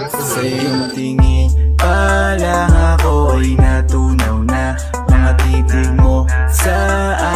Sa iyong tingin pa lang ako ay natunaw na. Mga titig mo sa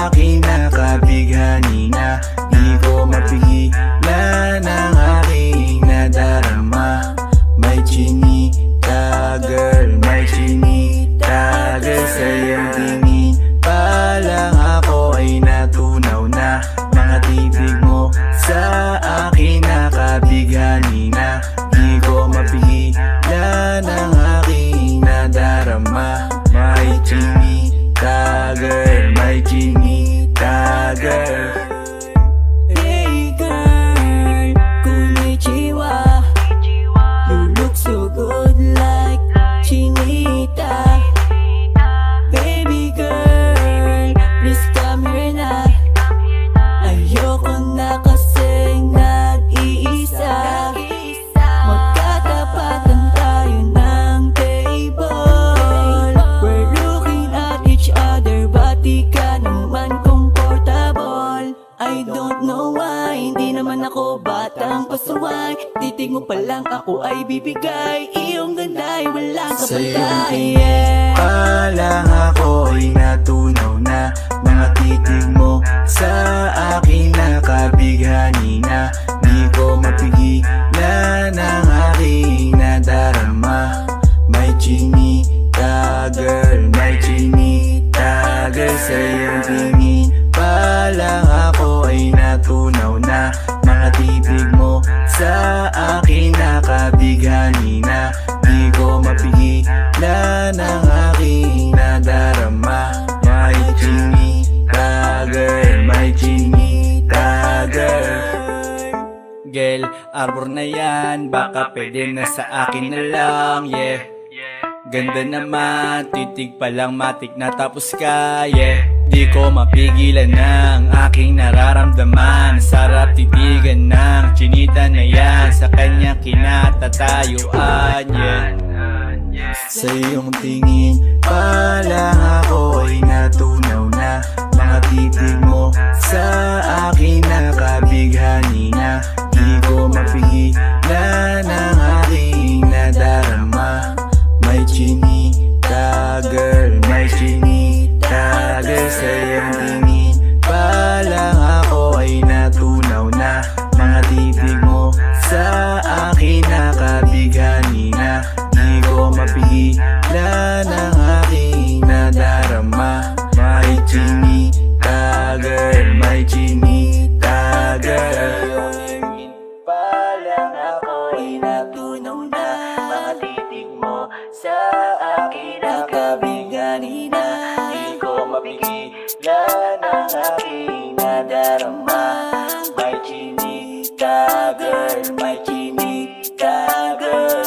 akin nakabighani na. Di ko mapigilan ang aking nadarama. May chinita girl, may chinita girl. Sa iyong tingin pa lang ako ay natunaw na. Mga titig mo sa akin nakabighani na. Di ko mapigilan ang aking nadarama. May chinita girl, may chinita girl. Hey girl, konnichiwa. You look so good like chinita. Baby girl, please come here na. Ayoko na kasing nag-iisa. Magkatapatan tayo ng table. We're looking at each other, but di ka naman comfortable. I don't know why, hindi naman ako batang pasaway. Titig mo pa lang ako ay bibigay. Iyong ganda ay walang Sa iyong kapatay. tingin pa lang ako ay natunaw na. Mga titig mo sa akin nakabighani na. Di ko mapigilan ang aking nadarama. May chinita girl, may chinita girl. Sa iyong tingin pa lang ako ay natunaw na. Mga titig mo sa akin nakabighani na. Di ko mapigilan ang aking nadarama. May chinita girl, may chinita girl. Girl, arbor na yan, baka pwede na sa akin na lang, yeah. Ganda naman, titig pa lang matik na tapos ka, yeah. Di ko mapigilan ng aking nararamdaman. Sarap titigan ng chinita na yan. Sa kanya kinatatayuan, yeah. Sa iyong tingin pa lang ako ay natunaw na. Mga titig mo sa akin nakabighani na. Di ko mapigilan ang aking nadarama. May chinita girl, may chinita girl. Sa iyong tingin pa lang ako ay natunaw na. Mga titig mo sa akin nakabighani na. Di ko mapigilan ang aking nadarama. May chinita girl, may chinita girl. Pa lang ako ay natunaw na. Mga titig mo sa akin nakabighani na. Di ko mapigilan ang aking nadarama. May chinita girl, may chinita girl.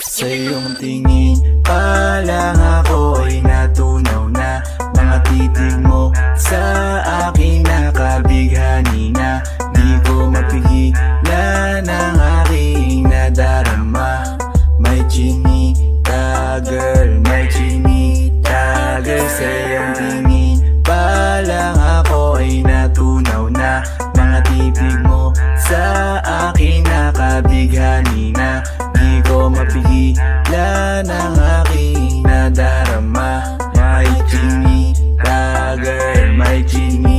Sa iyong tingin pa lang ako ay natunaw na. Mga titig mo sa akin nakabighani na. Di ko mapigilan ang aking nadarama. May chinita girl, may chinita girl. Sa iyong tingin pa lang ako ay natunaw na. Mga titig mo sa akin nakabighani na. Di ko mapigilan ang aking nadarama. May chinita girl, may chinita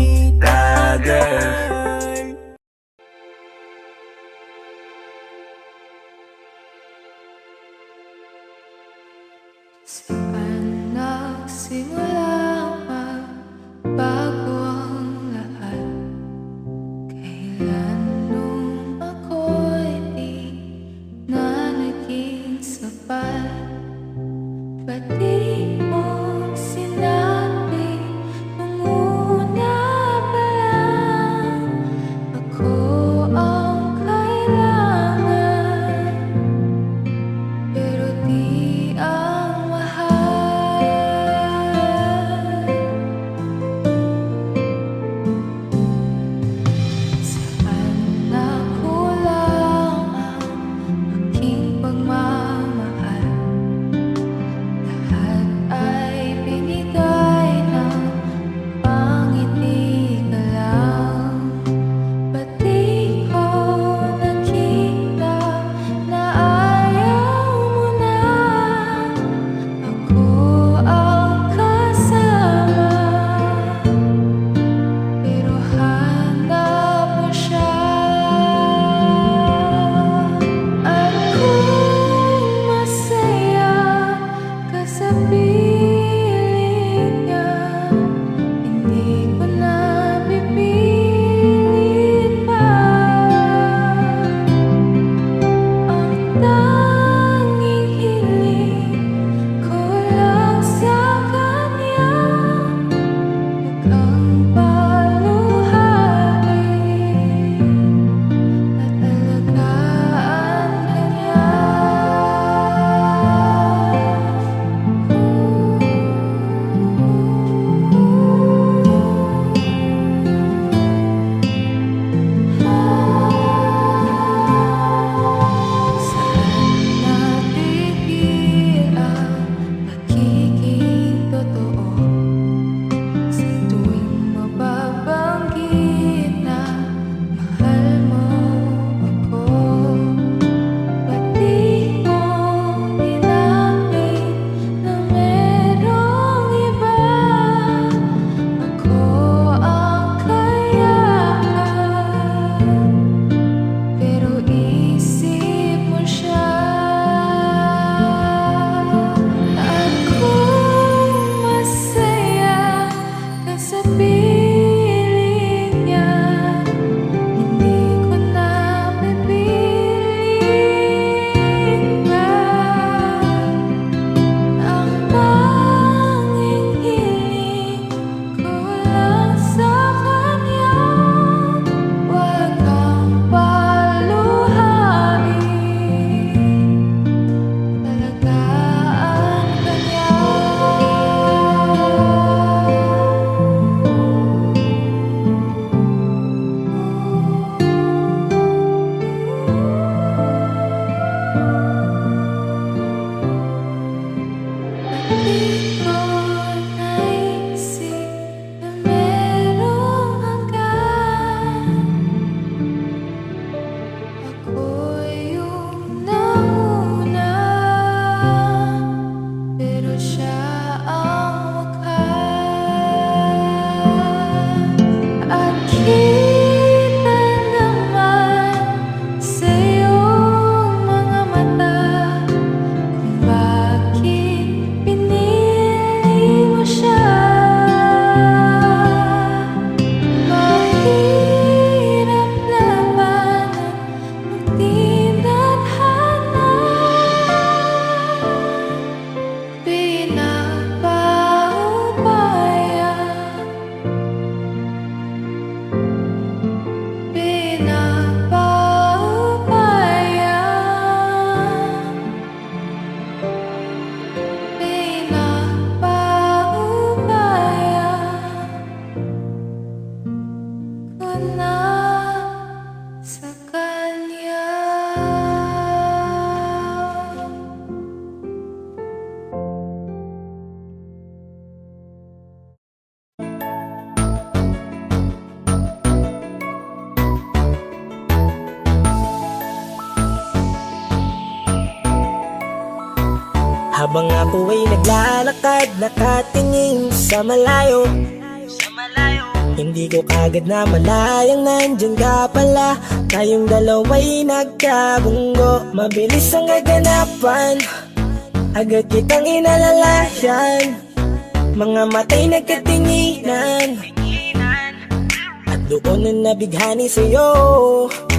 Habang ako ay naglalakad, nakatingin sa malayo, hindi ko kagad na malayang nandyan ka pala. Tayong dalawa'y nagkabunggo, mabilis ang kaganapan, agad kitang inalalayan. Mga matay nagkatinginan, at doon na nabighani sa'yo.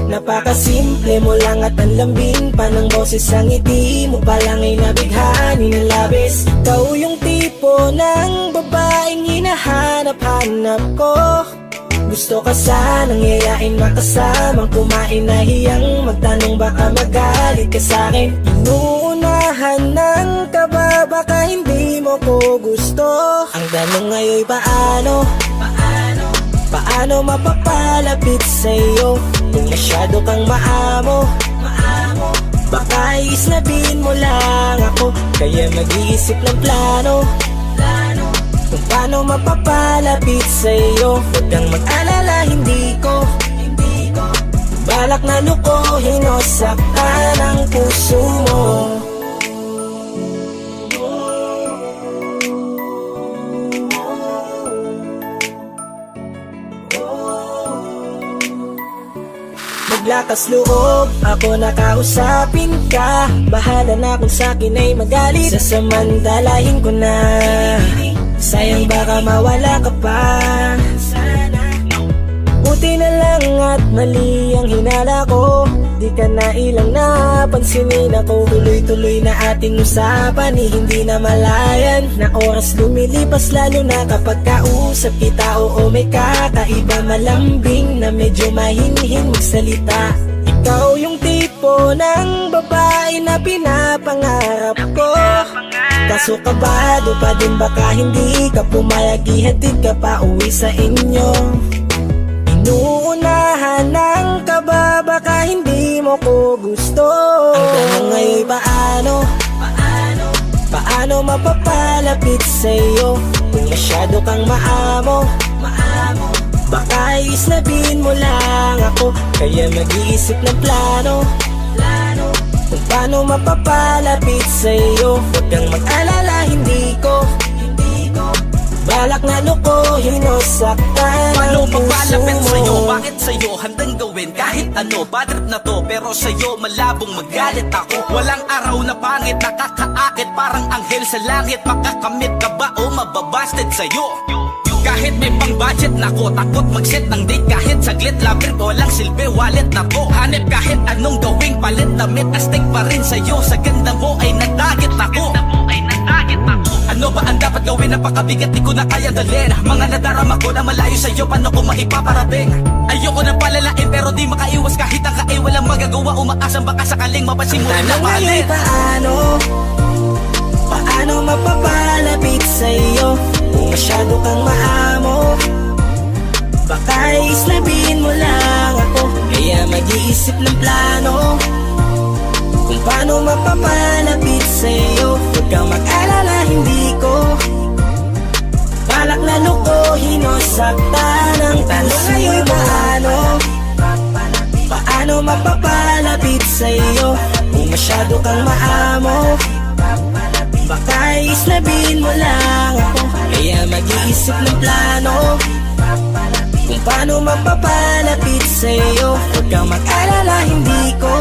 Napakasimple mo lang at ang lambing pa ng boses. Ang ngiti mo pa lang ay nabighani ng labis. Ikaw yung tipo ng babaeng hinahanap-hanap ko. Gusto ka sanang yayain, makasamang kumain, nahiyang magtanong baka magalit ka sa'kin. Inuunahan ng kaba, baka hindi mo ko gusto. Ang tanong ngayon paano? Paano mapapalapit sa'yo kung masyado kang maamo? Baka islabin mo lang ako, kaya mag-iisip ng plano kung paano mapapalapit sa'yo. Huwag kang mag-alala, hindi ko balak na lukuhin o saktan ang puso mo. Maglakas loob, ako nakausapin ka. Bahala na kung sa'kin ay magalit, sasamantalahin ko na. Sayang baka mawala ka pa. Buti na lang at mali ang hinala ko, di ka na ilang napansinin ako. Tuloy-tuloy na ating usapan, hindi na malayan. Na oras lumilipas lalo na kapag kausap kita. Oo, may kakaiba, malambing na medyo mahinhin magsalita. Ikaw yung tipo ng babae na pinapangarap ko. Kaso kabado pa din, baka hindi ka pumayag, ihatid ka pa uwi sa inyo. Inuunahan ng kaba, baka hindi mo ko gusto. Ang tanong ngayon paano? Paano mapapalapit sa'yo kung masyado kang maamo? Baka islabin mo lang ako, kaya mag-iisip ng plano kung paano mapapalapit sa'yo. Huwag kang mag-alala, hindi ko balak na lukuhin o saktan Paano ang puso papalapit mo. sa'yo? Bakit sa'yo handang gawin kahit ano? Bad trip na to, pero sa'yo malabong magalit ako. Walang araw na pangit, nakakaakit parang anghel sa langit. Makakamit ka ba o mababasted sa'yo? Kahit may pang budget na ko, takot mag-set ng date kahit saglit. Labir ko lang silbi, wallet na to. Hanip kahit anong gawing palit, damit astig pa rin sa'yo. Sa ganda mo ay natagit ako. Ano ba ang dapat gawin? Napakabigat, di ko na kaya dalhin. Mga nadarama ko na malayo sa'yo, paano ko maipaparating? Ayoko na palalain pero di makaiwas kahit ang kae. Walang magagawa, umaasang baka sakaling mapansin mo na Tanong mahalin. ngayon paano mapapalapit sa'yo kung masyado kang maamo? Baka islabin mo lang ako, kaya mag-iisip ng plano kung paano mapapalapit sa'yo. Huwag kang mag-alala, hindi ko balak na lukuhin o saktan ang tanong ngayon paano mapapalapit sa'yo kung masyado kang maamo? Baka islabin mo lang ako, kaya mag-iisip ng plano kung paano mapapalapit sa'yo. Huwag kang mag-alala, hindi ko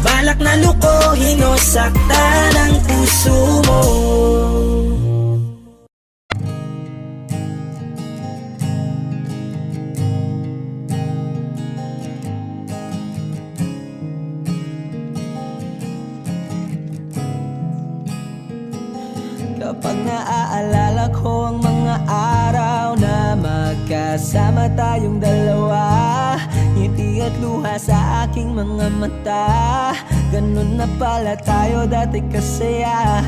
balak na lukuhin o saktan ang puso mo. Kapag naaalala ko ang mga araw na magkasama tayong dalawa, ngiti at luha sa aking mga mata. Ganun na pala tayo dati kasaya.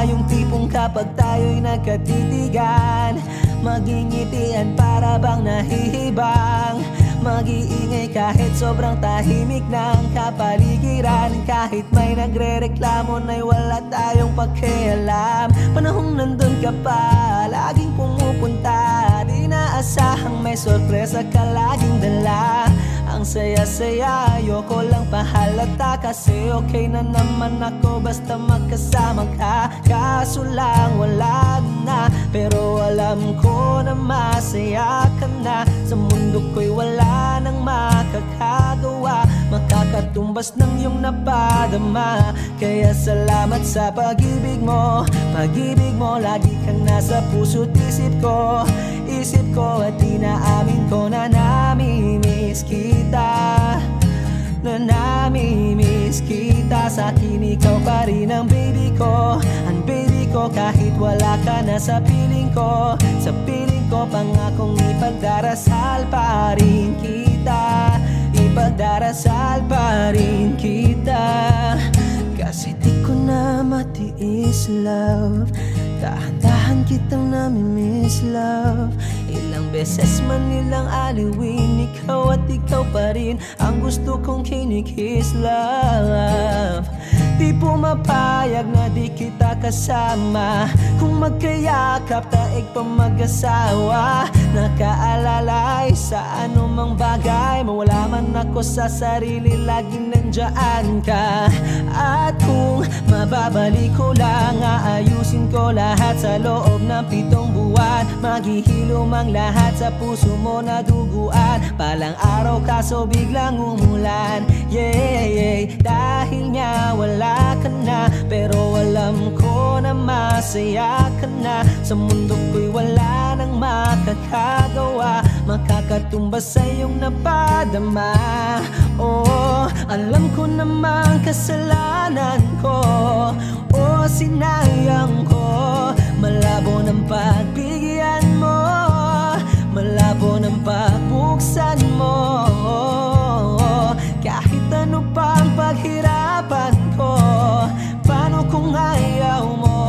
Yung tipong kapag tayo'y nagkatitigan, magingitian para bang nahihibang. Mag-iingay kahit sobrang tahimik ng kapaligiran. Kahit may nagre-reklamo na'y wala tayong pakialam. Panahong nandun ka pa, laging pumupunta. Di naasahang may sorpresa ka laging dala. Ang saya-saya, ayoko lang pahalata kasi okay na naman ako basta magkasama ka. Kaso lang wala na, pero alam ko na masaya ka na. Sa mundo ko'y wala nang makakagawa, makakatumbas ng iyong napadama. Kaya salamat sa pag-ibig mo, pag-ibig mo. Lagi kang nasa puso't isip ko, isip ko. At inaamin ko na namimiss kita, na namimiss kita. Sa akin ikaw pa rin ang baby ko, ang baby ko. Kahit wala ka na sa piling ko, sa piling ko. Pangakong ipagdarasal pa rin kita, ipagdarasal pa rin kita. Kasi di ko na matiis, love. Dahan-dahan kitang namimiss, love. Ilang beses man nilang aliwin, ikaw at ikaw pa rin ang gusto kong kinikiss, love. Di pumapayag na di kita kasama, kung magkayakap taig pa mag-asawa. Nakaalalay sa anumang bagay, mawala man ako sa sarili, laging nandyan ka. At kung mababalik ko lang, aayusin ko lahat sa loob ng 7 buwan. Maghihilom ang lahat sa puso mo na duguan. Palang araw kaso biglang umulan, yeah, yeah. Dahil nga wala ka na, pero alam ko na masaya ka na. Sa mundo ko'y wala nang makakagawa, makakatumbas sa iyong napadama. Oh, alam ko namang kasalanan ko, oh, sinayang ko. Malabo ng pagbigyan mo, malabo ng pagbuksan mo. Kahit ano pa ang paghirapan ko, paano kung ayaw mo?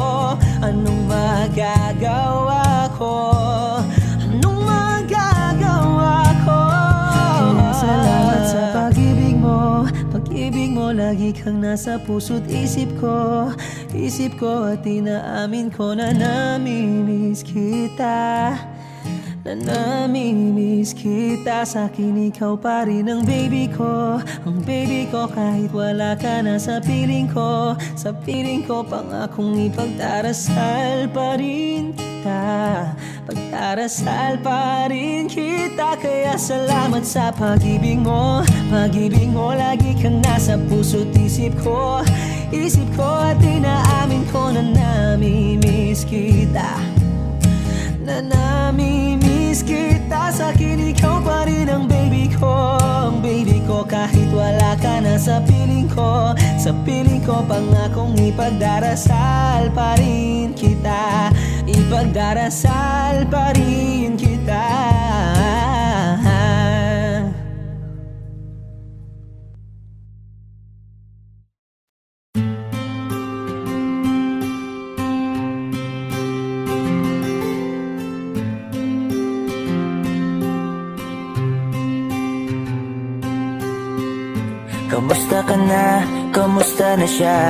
Anong magagawa ko? Anong magagawa ko? Kaya salamat sa pag-ibig mo, pag-ibig mo. Lagi kang nasa puso't isip ko, isip ko. At inaamin ko na namimiss kita, na namimiss kita. Sa akin ikaw pa rin ang baby ko, ang baby ko. Kahit wala ka na sa piling ko, sa piling ko. Pangakong ipagdarasal pa rin kita, pagdarasal pa rin kita. Kaya salamat sa pag-ibig mo, pag-ibig mo. Lagi kang nasa puso't isip ko, isip ko. At inaamin ko na namimiss kita, na namimiss kita. Sa akin ikaw pa rin ang baby ko, ang baby ko. Kahit wala ka na sa piling ko, sa piling ko. Pangakong ipagdarasal pa rin kita, ipagdarasal pa rin kita. Kamusta ka na? Kamusta na siya?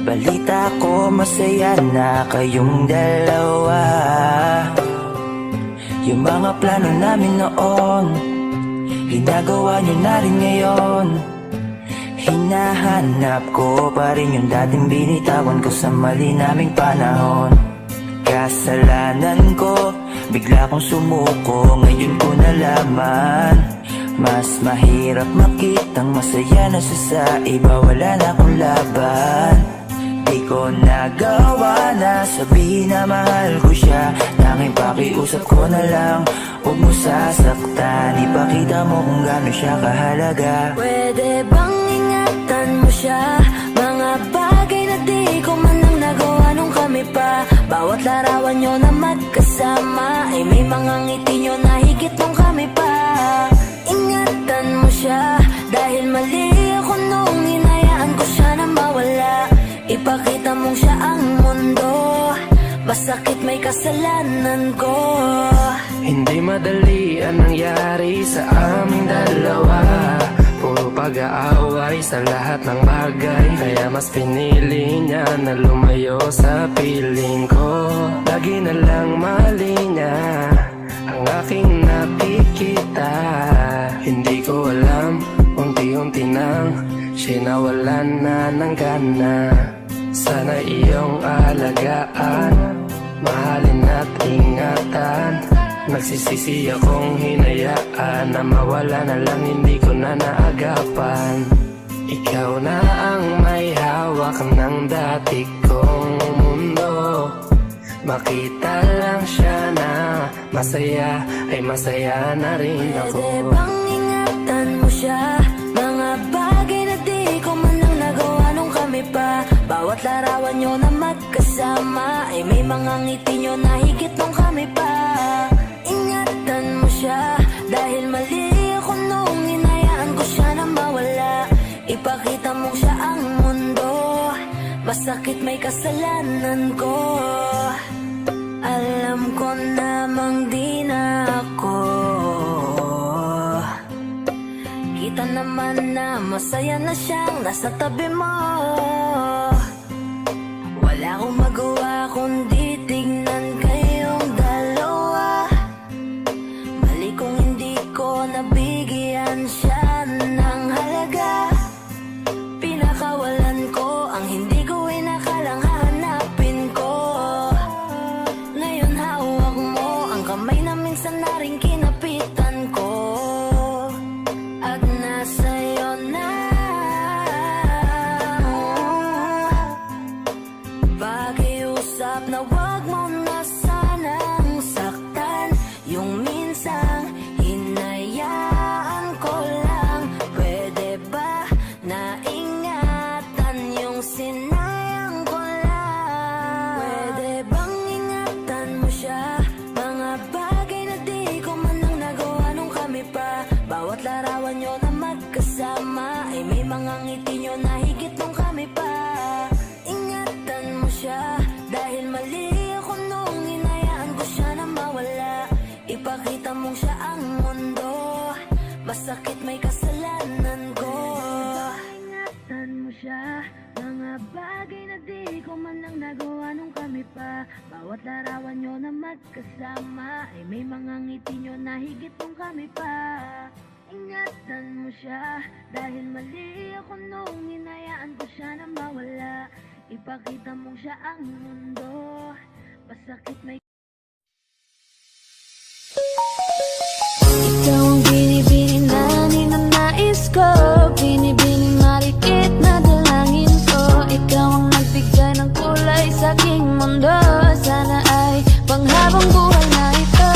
Balita ko masaya na kayong dalawa. Yung mga plano namin noon, ginagawa nyo na rin ngayon. Hinahanap ko pa rin yung dating binitawan ko sa mali naming panahon. Kasalanan ko, bigla kong sumuko, ngayon ko nalaman. Mas mahirap makitang masaya na siya sa iba, wala na akong laban. Di ko nagawa na sabihin na mahal ko siya, tanging pakiusap ko na lang, huwag mo sasaktan. Ipakita mo kung gaano siya kahalaga. Pwede bang ingatan mo siya? Mga bagay na di ko man lang nagawa nung kami pa. Bawat larawan nyo na magkasama ay may mga ngiti nyo na higit nung kami pa. Ingatan mo siya, dahil mali ako nung hinayaan ko siya na mawala. Ipakita mong siya ang mundo, masakit may kasalanan ko. Hindi madali ang nangyari sa aming dalawa. Puro pag-aaway sa lahat ng bagay, kaya mas pinili niya na lumayo sa piling ko. Lagi na lang mali niya ang aking napili. siya'y nawalan na ng gana. Sana iyong alagaan, mahalin at ingatan. Nagsisisi akong hinayaan na mawala na lang, hindi ko na naagapan. Ikaw na ang may hawak ng dati kong mundo. Makita lang siya na masaya, ay masaya na rin ako. Pwede bang ingatan mo siya? Mga bagay na di ko man lang nagawa nung kami pa. Bawat larawan nyo na magkasama ay may mga ngiti nyo na higit nung kami pa. Ingatan mo siya dahil mali ako nung hinayaan ko siya na mawala. Ipakita mo siya ang mundo, masakit may kasalanan ko. Alam ko namang di na ako. Kita naman na masaya na siyang nasa tabi mo. Wala akong magawa kundi tignan kayong dalawa. Mali kung hindi ko nabigyan siya ng halaga. Pinakawalan ko ang hindi ko inakalang hahanapin ko. Ngayon hawak mo ang kamay na minsan na rin kinapitan ko. At nasa'yo na. Pakiusap na wag mo na sanang saktan. Yung minsang hinayaan ko lang. Pwede ba na ingatan yung sinayang ko lang? Pwede bang ingatan mo siya? Mga bagay na di ko man lang nagawa nung kami pa. Bawat larawan nyo na magkasama ay may mga ngiti nyo na higit nung kami pa. Ingatan mo siya dahil mali ako nung hinayaan ko siya na mawala. Ipakita mong siya ang mundo, masakit may kasalanan ko. Ingatan mo siya, mga bagay na di ko man lang nagawa nung kami pa. Bawat larawan nyo na magkasama ay may mga ngiti nyo na higit nung kami pa. Ingatan mo siya dahil mali ako nung hinayaan ko siya na mawala. Ipakita mong siya ang mundo, masakit may. Ikaw ang binibini na ninanais ko, binibining marikit na dalangin ko. Ikaw ang nagbigay ng kulay sa aking mundo, sana ay panghabang buhay na ito.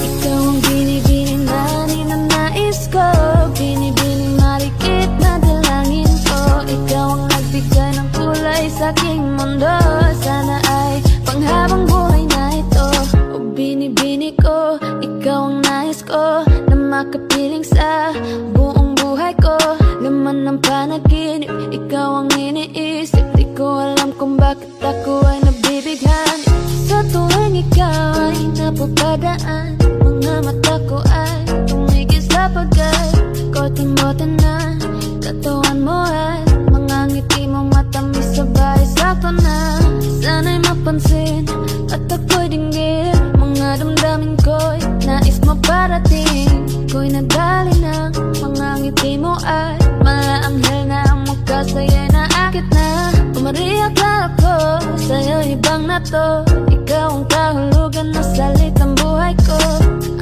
Ikaw ang binibini na ninanais ko, binibining marikit na dalangin ko. Ikaw ang nagbigay ng kulay sa aking mundo, sana ay panghabang buhay na ito. O binibini ko, ikaw ang nais ko na makapiling sa buong buhay ko. Laman ng panaginip, ikaw ang iniisip. Di ko alam kung bakit ako ay nabibighani. Sa tuwing ikaw ay napapadaan, mga mata ko ay tumigil sa pagay. Kote-mote na katawan mo ay mga ngiti mo matamis sabay sakto na. Sana'y mapansin at ako'y dinggin mga damdamin ko'y nais mo parating. Ko'y nadali ng mga ngiti mo ay malaanghel na ang mukha sa'yo'y naakit na. Umariyak lang ako sa'yo, ibang na to. Ikaw ang kahulugan na salitang buhay ko.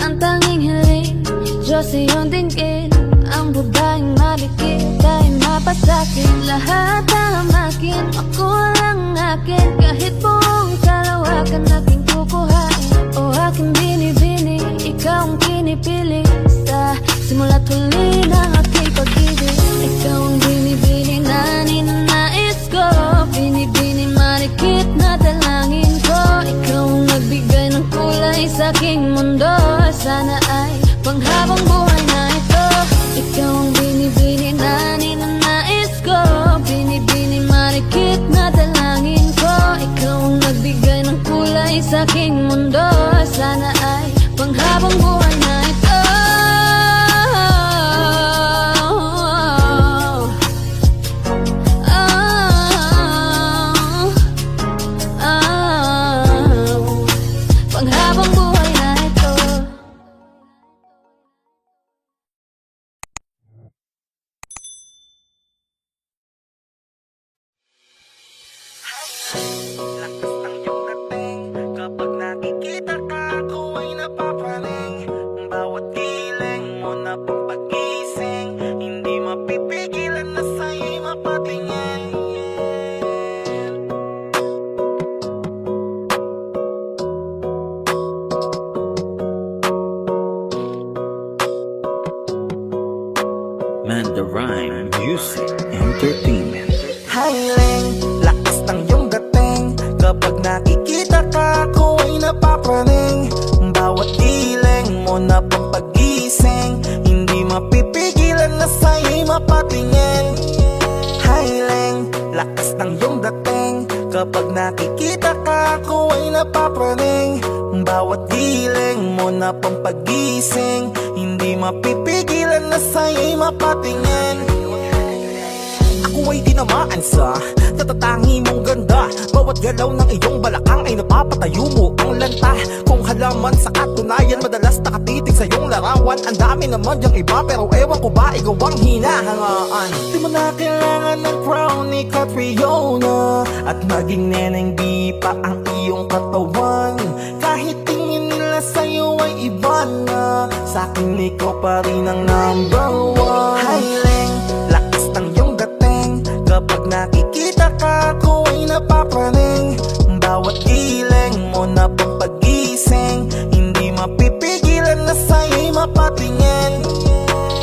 Ang tanging hiling, Diyos iyong dinggin. Ang babaeng malikit ay mapasakit. Lahat ang akin, ako lang akin. Kahit buong kalawakan aking kukuhain. O aking binibini, ikaw ang pinipili. Sa simula't huli ng aking pag-ibig. Ikaw ang binibini na ninanais ko, binibini marikit na dalangin ko. Ikaw ang nagbigay ng kulay sa aking mundo, sana ay panghabang buhay na ito. Ikaw ang binibini na ninanais ko, binibini marikit na dalangin ko. Ikaw ang nagbigay ng kulay sa aking mundo, sana ay panghabang buhay na ito. Panghabang buhay na ito. nakikita ka ako ay napapraning. Bawat giling mo na pampagising, hindi mapipigilan na sa'yo'y mapatingin. Mandarine Music Entertainment. Hiling, lakas ng iyong dating. Kapag nakikita ka ako ay napapraning. Bawat giling mo na pampagising, hindi mapipigilan na sa'yo'y mapatingin. Hiling, lakas ng iyong dating. Kapag nakikita ka ako ay napapraning. Bawat giling mo na pampagising, hindi mapipigilan na sa'yo'y mapatingin. Ako ay tinamaan sa tatatangi mong ganda. Bawat galaw ng iyong balakang ay napapatayo mo ang lanta. Kung halaman sa katunayan, madalas nakatitig sa iyong larawan. Ang dami naman diyang iba, pero ewan ko ba ikaw ang hinahangaan. Di mo na kailangan ng crown ni Catriona, at maging neneng di pa ang iyong katawan. Kahit tingin nila sa'yo ay iba na, sa'kin ikaw pa rin ang number one. Hiling, lakas ng iyong dating. Kapag nakikita ka ako ay napapraning. Bawat giling mo na pampagising, hindi mapipigilan na sa'yo'y mapatingin.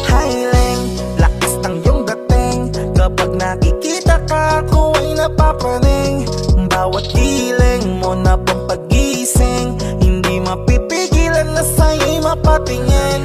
Hiling, lakas ng iyong dating. Kapag nakikita ka ako ay napapraning. Bawat giling mo na pampagising, hindi mapipigilan na sa'yo'y mapatingin.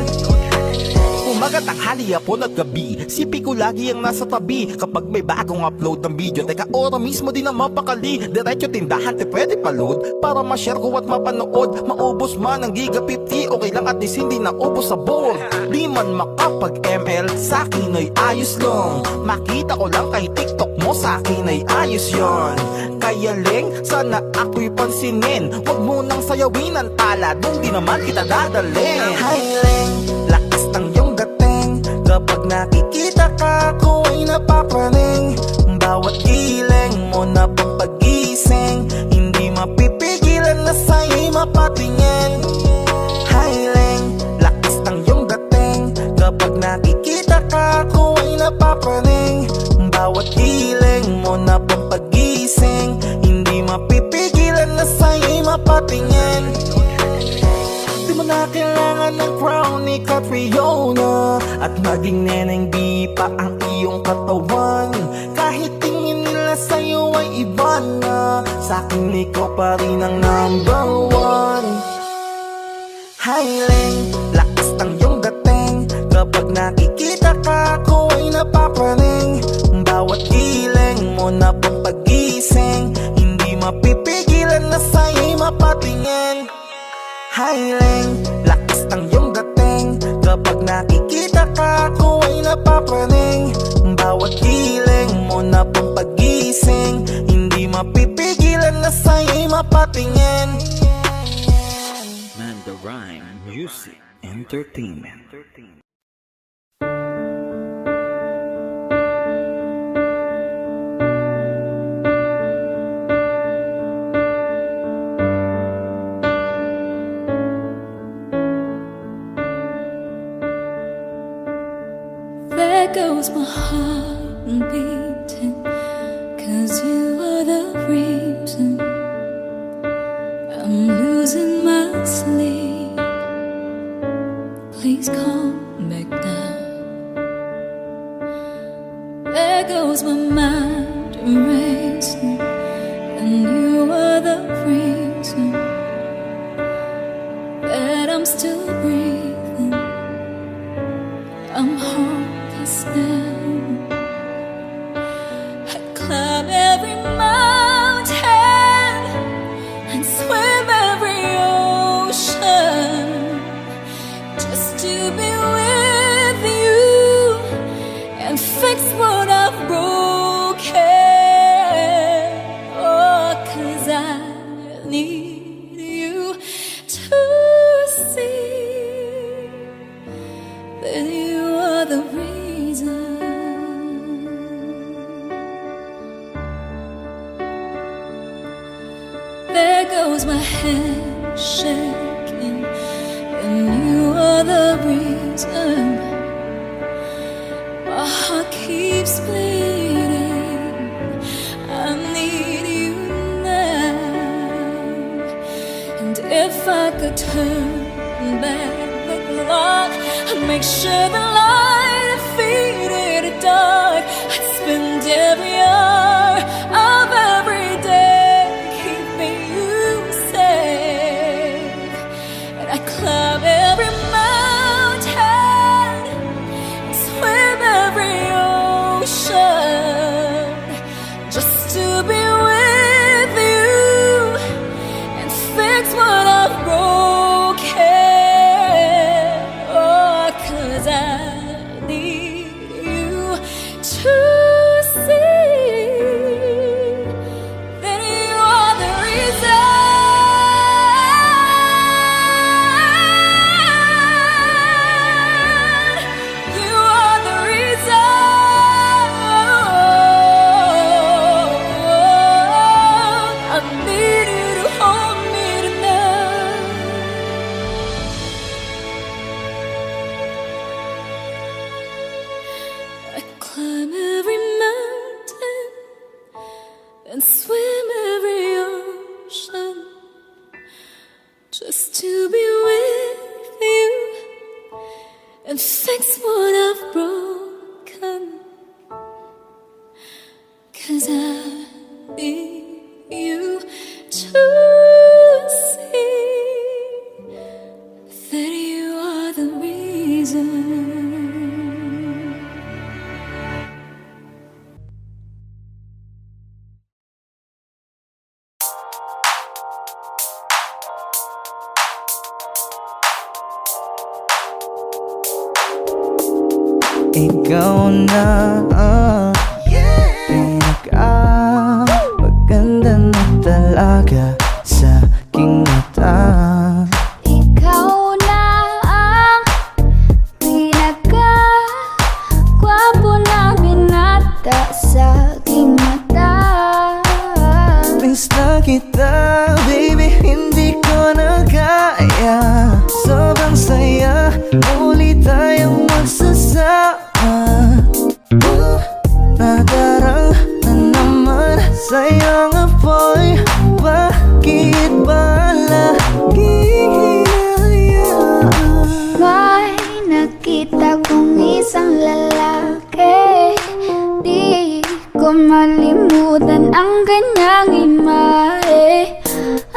Umaga, tanghali, hapon at gabi, sipi ko lagi ang nasa tabi. Kapag may bagong upload ng video, teka ora mismo din na mapakali. Diretso tindahan, te pwede pa-load para ma-share ko at mapanood. Maubos man ang giga 50, okay lang at least hindi na ubos sa board. Di man makapag-ML, sa'kin ay ayos lang. Makita ko lang kay TikTok mo, sa'kin ay ayos yon. Kaya Leng, sana ako'y pansinin. Huwag mo nang sayawin ang tala, dun di naman kita dadalhin. Hi Leng, lakas ng iyong dating. Kapag nakikita ka ako ay napapraning. Bawat giling mo na pampagising, hindi mapipigilan na sa'yo'y mapatingin. Hiling, lakas ng iyong dating. Kapag nakikita ka ako ay napapraning. Bawat giling mo na pampagising, hindi mapipigilan na sa'yo'y mapatingin. Di mo na kailangan ng crown ni Catriona, at maging neneng di pa ang iyong katawan. Kahit tingin nila sa'yo ay iba na, sa'kin ikaw pa rin ang number one. Hiling, lakas ng iyong dating. Kapag nakikita ka ako ay napapraning. Bawat giling mo na pampagising, hindi mapipigilan na sa'yo'y mapatingin. Hiling, lakas ng iyong dating. Kapag nakikita ka ako ay napapraning. Bawat giling mo na pampagising, hindi mapipigilan na sa'yo'y mapatingin. Mandarine Music Entertainment. There goes my heart beating, 'cause you are the reason I'm losing my sleep. Please come back now. There goes my mind racing, and you are the reason that I'm still breathing. I'm hopeless now. I climb every mountain and swim every ocean just to be with you and fix what I've broken. Oh, 'cause I need you to see that you are the reason. There goes my head shaking. And if I could turn back the clock, I'd make sure the light defeated the dark. I'd spend every hour of every day keeping you safe. And I'd climb every mountain and swim every ocean just to be with you and fix what I've broken. Oh, 'cause I need you to see that you are the reason. You are the reason. I need you to hold me tonight. I climb every mountain and swim every ocean just to be with you and fix what I've broken. 'Cause I need you to see that you are the reason. Ikaw na ang maganda na talaga sa aking mata. Ikaw na ang pinaka-gwapo na binata sa aking mata. Miss na kita, baby, hindi ko na kaya. Sobrang saya, muli tayong magsasama. Nadarang na naman sa'yo nga boy. Bakit ba laging hinahayaan? May nakita kong isang lalaki, di ko malimutan ang kanyang imahe.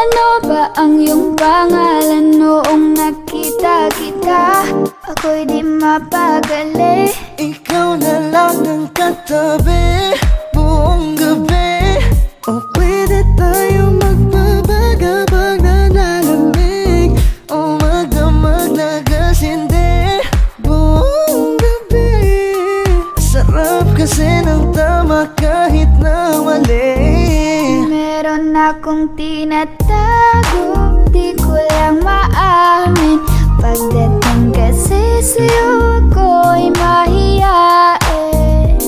Ano ba ang iyong pangalan noong nakita kita? Ako'y di mapagali. Ikaw na lang ang katabi buong gabi. O pwede tayo magbabaga pag nalalamig, o magdamag na gasindi buong gabi. Sarap kasi ng tama kahit na mali. Meron akong tinatago, di ko lang maamin. Pagdating kasi sa'yo ako'y mahiyain.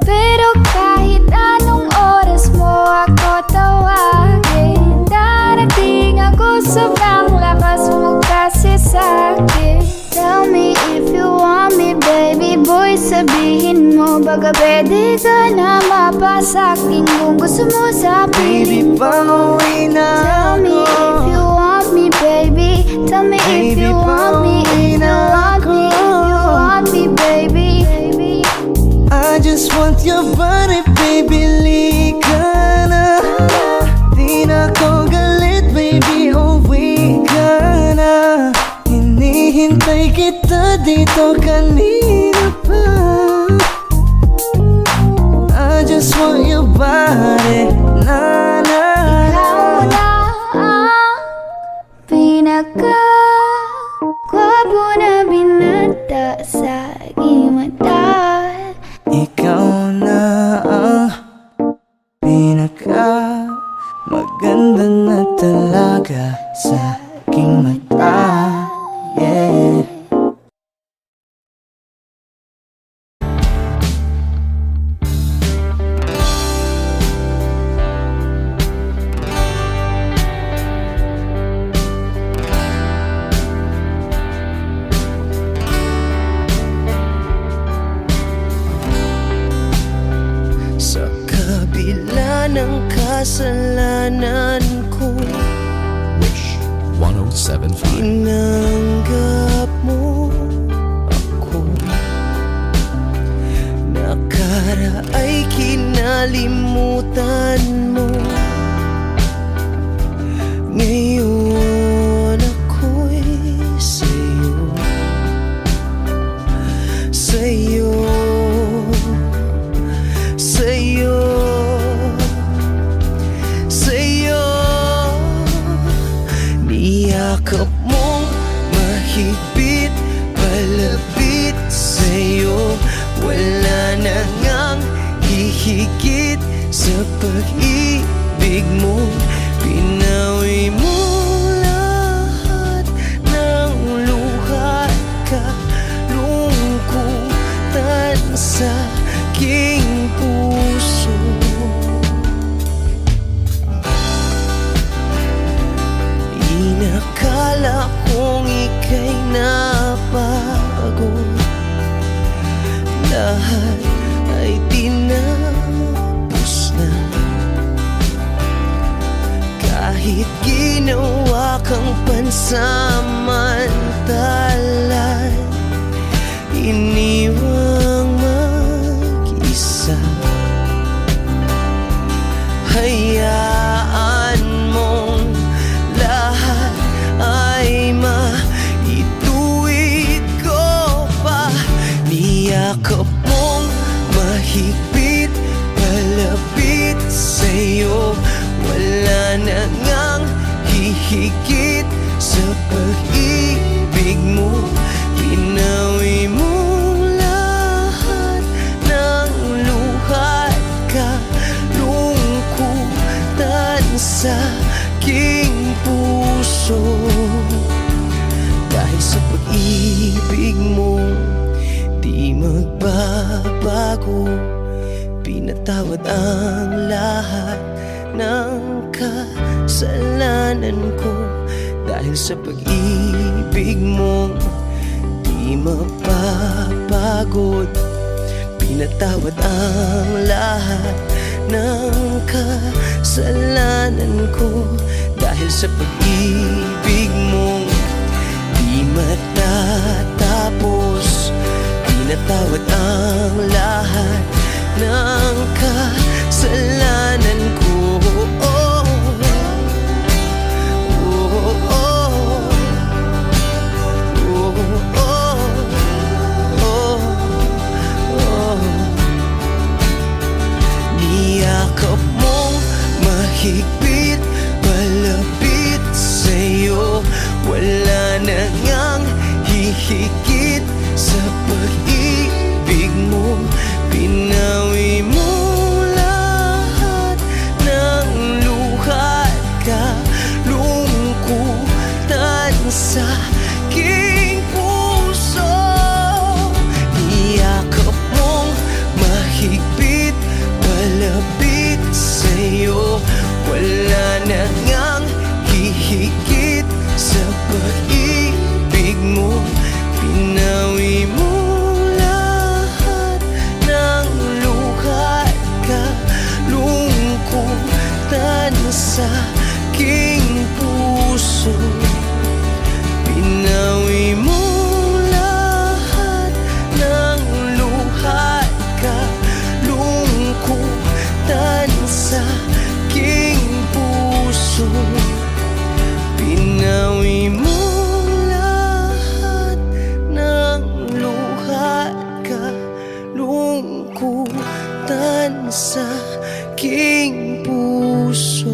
Pero kahit anong oras mo ako tawagin, darating ako, sobrang lakas mo kasi sa'kin. Tell me if you want me, baby boy, sabihin mo baga pwede ka na mapasa'kin kung gusto mo sa Baby, piling ko. pauwi na Tell me if you want me, baby. Tell me if Baby, you want me, if you want me, if you want me, baby. I just want your body, baby, lika na. Di na ko galit, baby, uwi ka na. Hinihintay kita dito kanina pa. I just want your body, na na Ikaw na ang pinaka-gwapo na binata sa aking mata. Ikaw na ang pinaka maganda na talaga sa aking mata. Yeah. Sa kabila ng kasalanan ko, Tinanggap mo ako, nakaraay kinalimutan mo. Ngayon ako'y sa'yo, sa'yo, sa'yo, sa'yo. Niyakap mong mahigpit, palapit sa'yo. Wala na ngang hihigit sa pag-ibig mo. Pinawi mo lahat ng luha at kalungkutan sa aking puso. Inakala kong ika'y napagod, lahat ay tinapos na. Kahit ginawa kang pansamantalan, iniwang mag-isa. Hayaan mong lahat ay maituwid ko pa. Niyakap mong mahigpit, palapit sa'yo. Wala na ngang hihigit sa pag-ibig mo. Pinawi mo lahat ng luha at kalungkutan sa aking puso. Dahil sa pag-ibig mo, di magbabago. Pinatawad ang lahat ng kasalanan ko. Dahil sa pag-ibig mo, di mapapagod. Pinatawad ang lahat ng kasalanan ko. Dahil sa pag-ibig mo, di matatapos. Pinatawad ang lahat ng kasalanan ko. Oh, oh, oh, oh, oh, oh. Niyakap mong mahigpit, palapit sa'yo. Wala na ngang hihigit sa pag-ibig mo. Pinawi mo lahat ng luha at kalungkutan sa aking puso. Niyakap mong mahigpit, palapit sa'yo. Wala na ngang hihigit sa pag-ibig mo. Pinawi mo lahat ng luha at kalungkutan sa aking puso. Pinawi mo lahat ng luha at kalungkutan sa aking puso. Pinawi mo lahat ng luha at kalungkutan sa aking puso.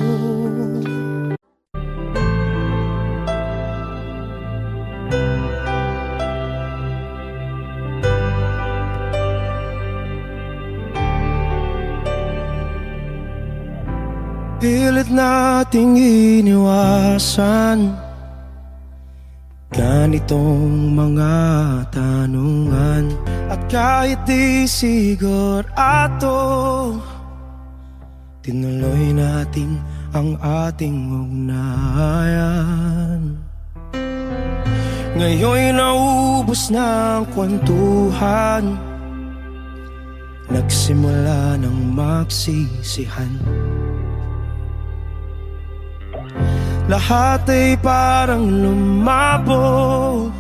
Pilit nating iniwasan ganitong mga tanungan. At kahit di sigurado, tinuloy natin ang ating ugnayan. Ngayon'y naubos na ang kwentuhan, nagsimula ng magsisihan. lahat ay parang lumabo.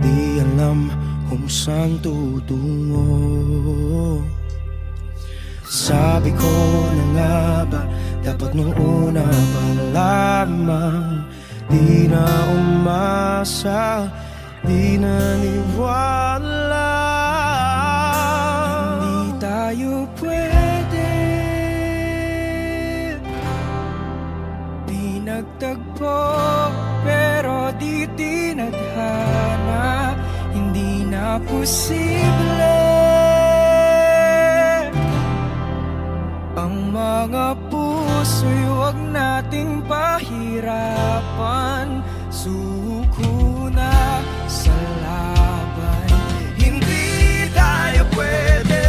Di alam kung saan tutungo. Sabi ko na nga ba, dapat nung una pa lamang. Di na umasa, di naniwala. Hindi tayo pwede, di nagtagpo, pero di tinadhana. Hindi na posible ang mga puso'y huwag nating pahirapan. Suko na sa laban, hindi tayo pwede.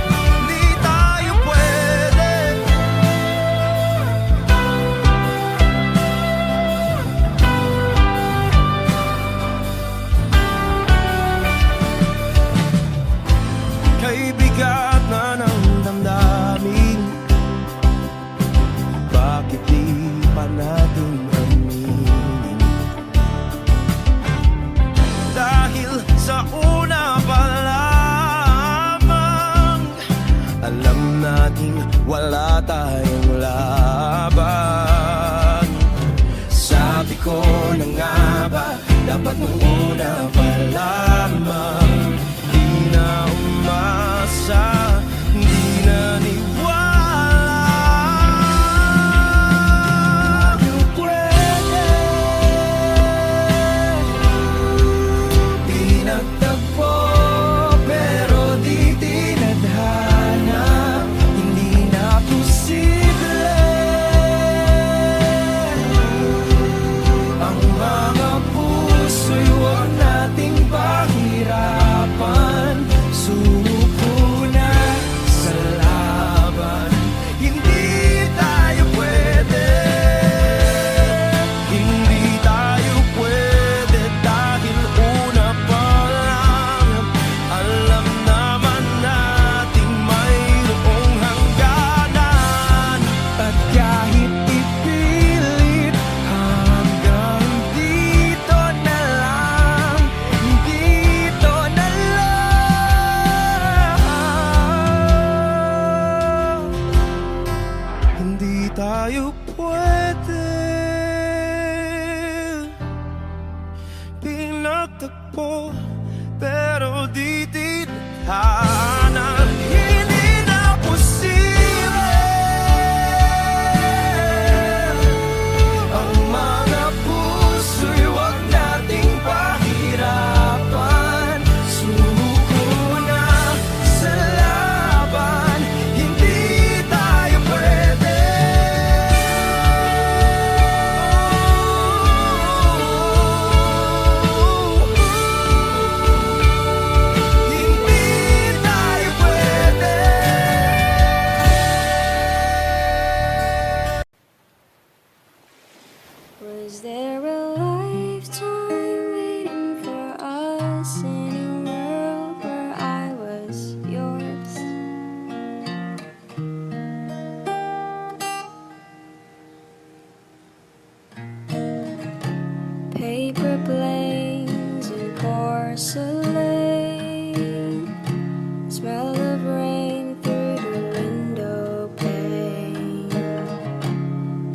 Hindi tayo pwede. Kay bigat na ng damdamin, bakit di pa natin aminin? Dahil sa una pa lamang, alam nating wala tayong laban. Sabi ko na nga ba, dapat nung una pa lamang. Di na umasa, di naniwala. Di pwede, di nagtagpo, pero di tinadhana. Hindi na posible ang mga puso'y huwag nating pahirapan. Suko na sa laban, hindi tayo pwede. Hindi tayo pwede dahil una pa lang, alam naman nating mayroong hangganan. At kahit ipilit, hanggang dito na lang, dito na lang. Hindi tayo pwede, pinagtagpo, pero di tinadhana. Hindi na posible ang mga puso'y huwag nating pahirapan. Suko na sa laban, hindi tayo pwede. Hindi tayo pwede. Was there a lifetime waiting for us in a world where I was yours? Paper planes and porcelain, smell of rain through the window pane,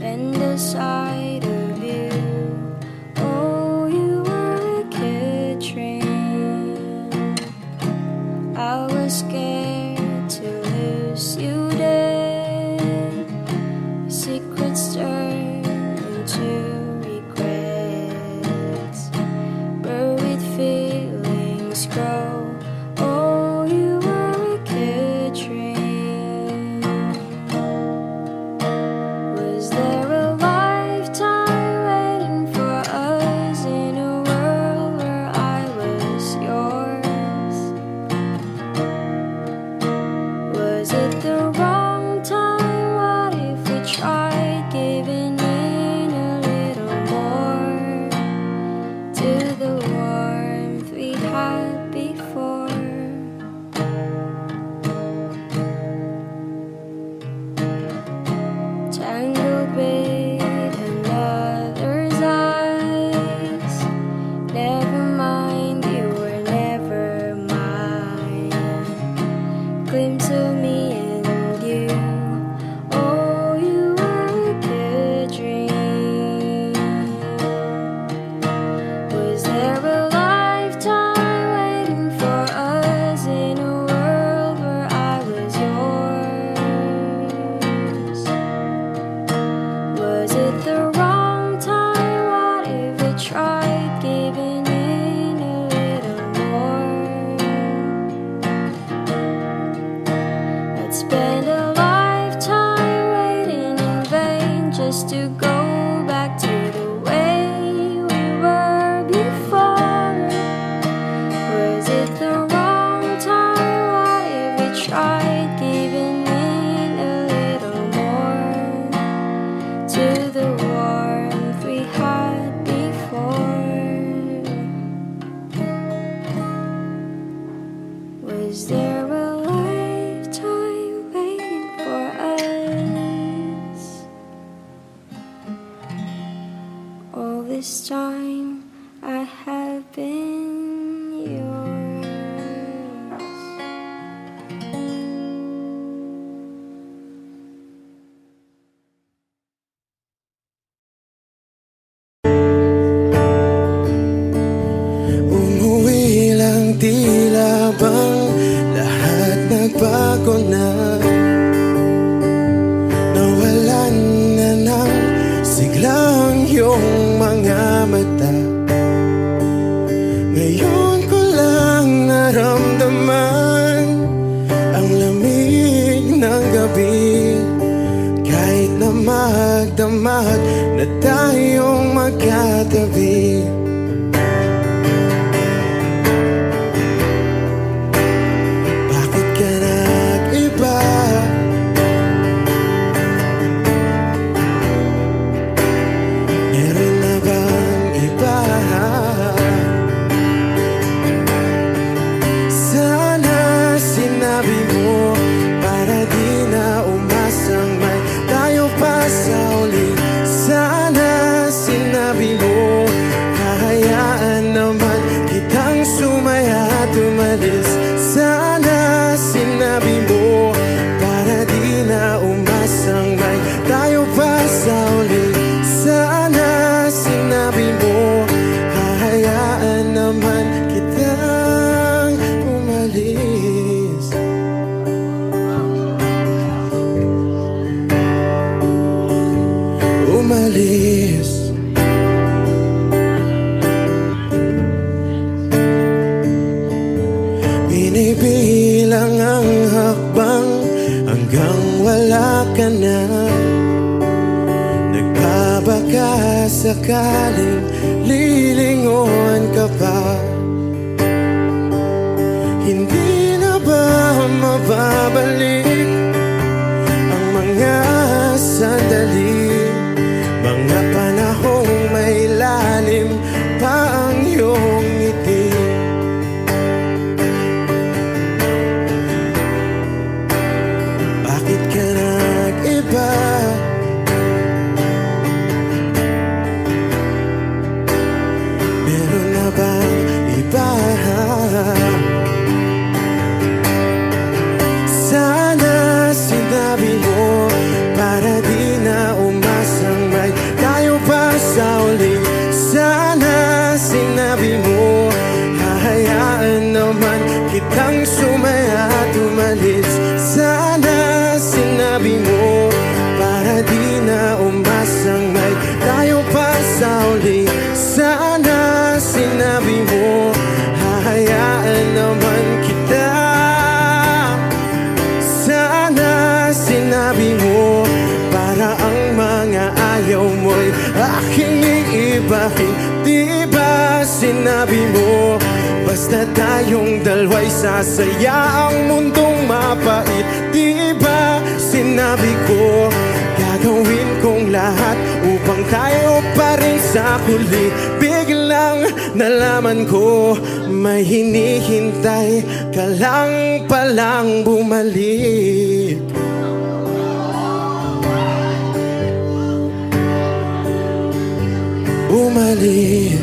and the sight of you. Oh, you were a kid train. I was scared to lose you dead. Secrets turn into regrets, buried feeling Is there a lifetime waiting for us? All this time I have been yours. Umuwi lang tila bang lahat nagbago na. Nawalan na ng siglang iyong mga mata. Ngayon ko lang naramdaman ang lamig ng gabi. Kahit na magdamag na tayong magkatabi. Bakit ka nag-iba? Meron na bang iba? Sana sinabi mo para di na umasang may tayo pa sa uli. Sana sinabi mo hahayaan naman kitang sumaya at umalis. Sana sinabi mo para di na umasang may tayo pa sa uli. Sana sinabi mo hahayaan naman kitang umalis. Umalis. Binibilang ang hakbang hanggang wala ka na. Nagbabaka sakaling lilingon ka pa. Hindi na ba mababalik ang mga sandali, mga panahong may lalim pa ang iyong ngiti? Bakit ka nag-iba? Meron na bang iba? Sana sinabi mo para di na umasang may tayo pa sa uli. Sana sinabi mo hahayaan naman kitang sumaya at umalis. Sana sinabi mo para di na umasang may tayo pa sa uli. Sana sinabi mo hahayaan naman kita. Sana sinabi mo para ang mga ayaw mo'y aking iibahin. Di ba sinabi mo basta tayong dalawa'y sasaya ang mundong mapait? Di ba sinabi ko gagawin kong lahat upang tayo pa rin sa huli? Biglang nalaman ko may hinihintay ka lang palang bumalik. Bumalik.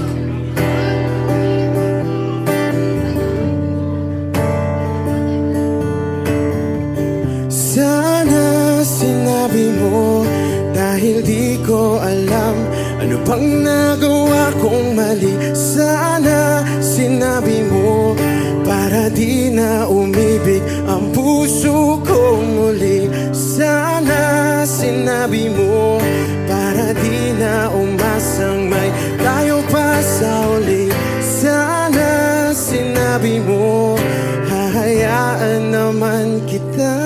Sana sinabi mo dahil di ko alam ano bang nagawa kong mali. Sana sinabi mo para di na umibig ang puso ko muli. Sana sinabi mo para di na umasang may tayo pa sa uli. Sana sinabi mo hahayaan naman kita.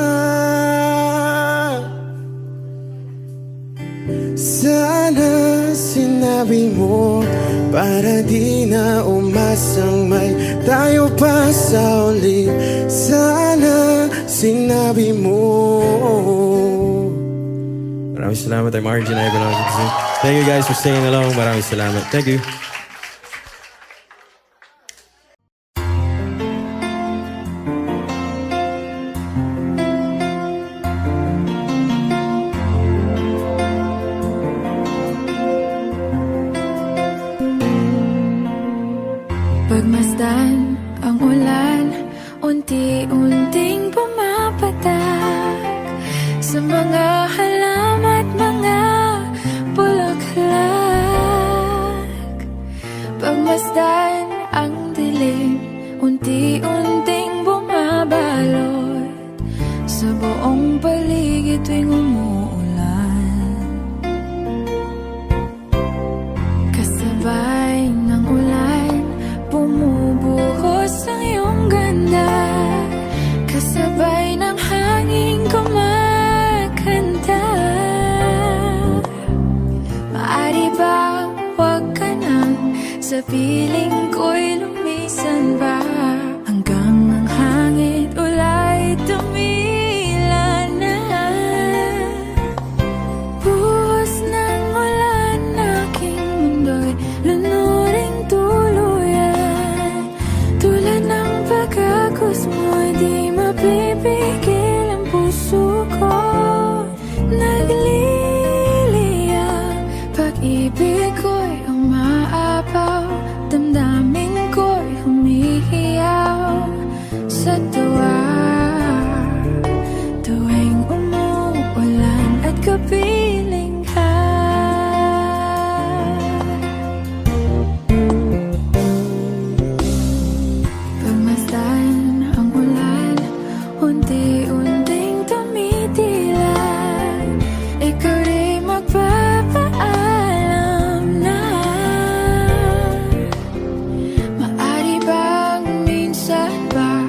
Sana sinabi mo para di na umasang may tayo pa sa uli. Sana sinabi mo. Maraming salamat. I'm Arjun Ivan. Thank you guys for staying along. Maraming salamat. Thank you. unti-unting bumabalot sa buong paligid tuwing umuulan. Kasabay ng ulan, bumubuhos ang iyong ganda. Kasabay ng hangin kumakanta. Maari ba wag ka nang sa piling ko'y lumisan ba? Hanggang ang hangin ulay tumila na. Buhos ng ulan, aking mundo'y lunuring tuluyan. Tulad ng pagkagos mo, di mapipigil ang puso ko. Nagliliyab, pag-ibig ko'y umaapaw, damdamin ko'y humihiyaw sa tuwa. Tuwing umuulan at kapiling ka. Pagmasdan ang ulan, unti-unting tumitilan. Ikaw rin magpapaalam na. Maari bang minsan ba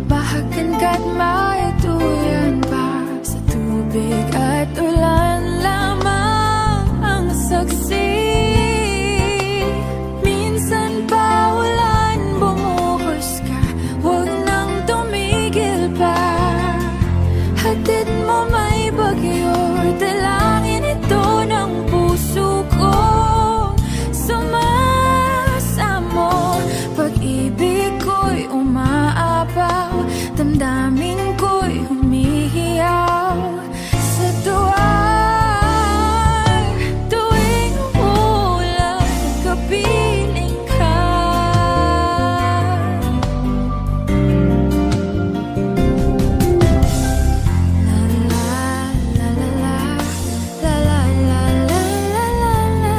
bahagan ka't maituyan pa? Sa tubig at ulan lamang ang saksi. Minsan pa ulan, bumuhos ka, huwag nang tumigil pa. Hatid mo may bagyo, dalangin ito ng puso ko. Sumasamo, pag-ibig ko'y umaapaw, damdamin ko'y humihiyaw sa tuwa. Tuwing umuulan, kapiling ka. La la la la la, la la la la la la la,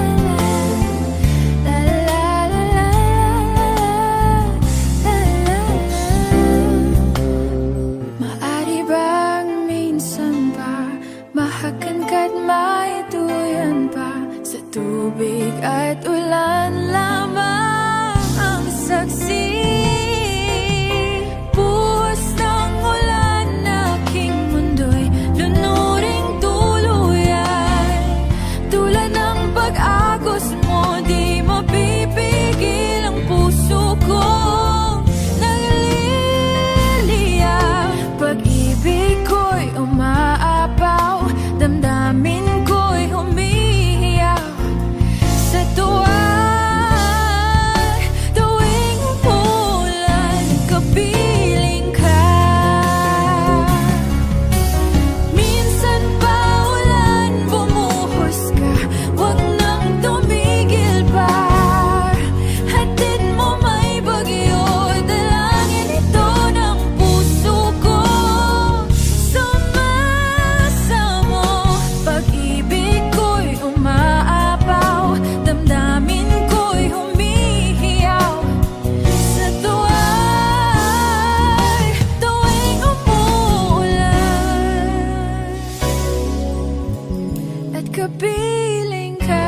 la la la la la. Maari bang minsan ba mahagan ka't maituyan pa? Sa tubig at ulan lamang ang saksi. Buhos ng ulan, aking mundo'y lunuring tuluyan. Tulad ng pag-agos mo, di mapipigil ang puso ko. Nagliliyab, pag-ibig ko'y umaapaw, damdamin ko'y humihiyaw sa tuwa. Tuwing umuulan, kapiling ka. Minsan pa ulan, bumuhos ka, huwag nang tumigil pa. Hatid mo may bagyo, dalangin ito ng puso ko. Sumasamo, pag-ibig ko'y umaapaw, damdamin ko'y humihiyaw sa tuwa. Tuwing umuulan at kapiling ka.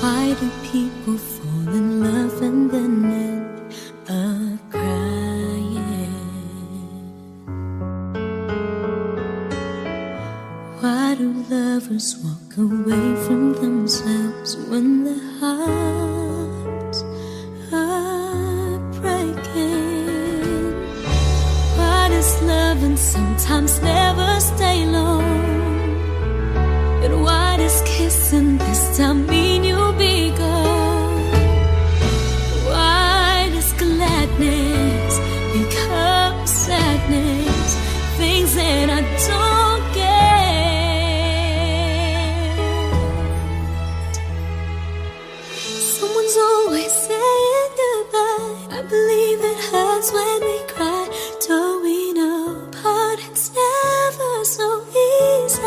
Why do people fall in love and then end up crying? Why do lovers walk away from themselves when their hearts are breaking? Why does loving sometimes never stay long? And why does kissing this time mean you'll be gone? Why does glad happiness becomes sadness, things that I don't get. Someone's always saying goodbye. I believe it hurts when we cry. Don't we know parting's never so easy?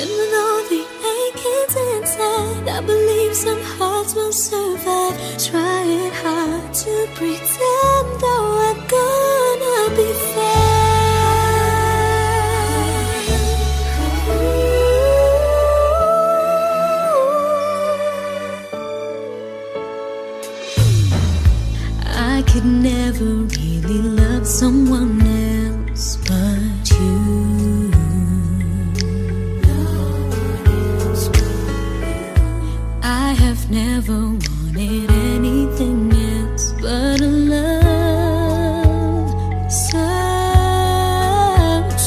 And with all the achings inside, I believe some hearts will survive. Trying hard to pretend that we're gonna be fine. I could never really love someone else but you. I have never wanted anything else but a love so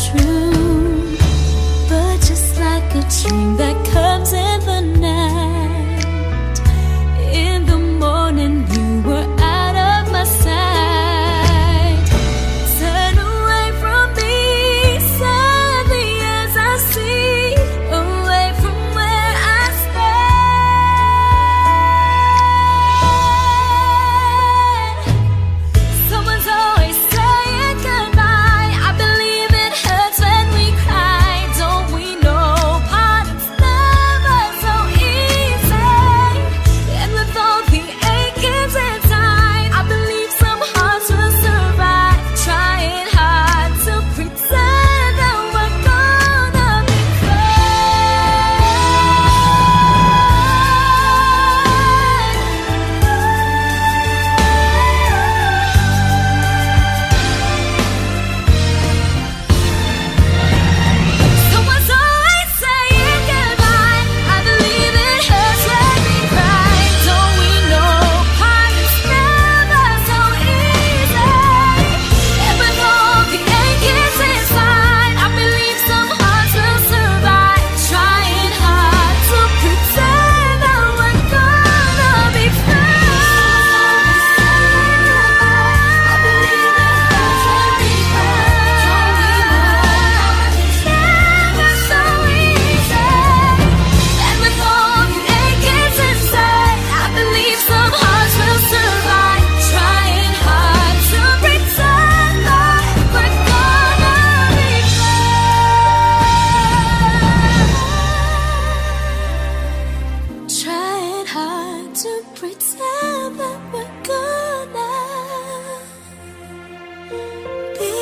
true. But just like a dream that comes in the night, in the morning you were out of my sight. Turn away from me, sadly as I see, away from where I stand. Someone's always saying goodbye. I believe it hurts when we cry. Don't we know parting's never so easy? And with all the achings inside, I believe some hearts will survive. Trying hard to pretend that we're gonna be Someone's always saying goodbye. I believe it hurts when we cry. Don't we know parting's never so easy? And with all the achings inside, I believe some hearts will survive. Trying hard to pretend that we're gonna be fine. I believe it hurts when we cry. Don't we know parting's never so easy? And with all the achings inside, I believe some hearts will survive. Trying hard to pretend that we're gonna be fine. Trying hard to pretend that we're gonna be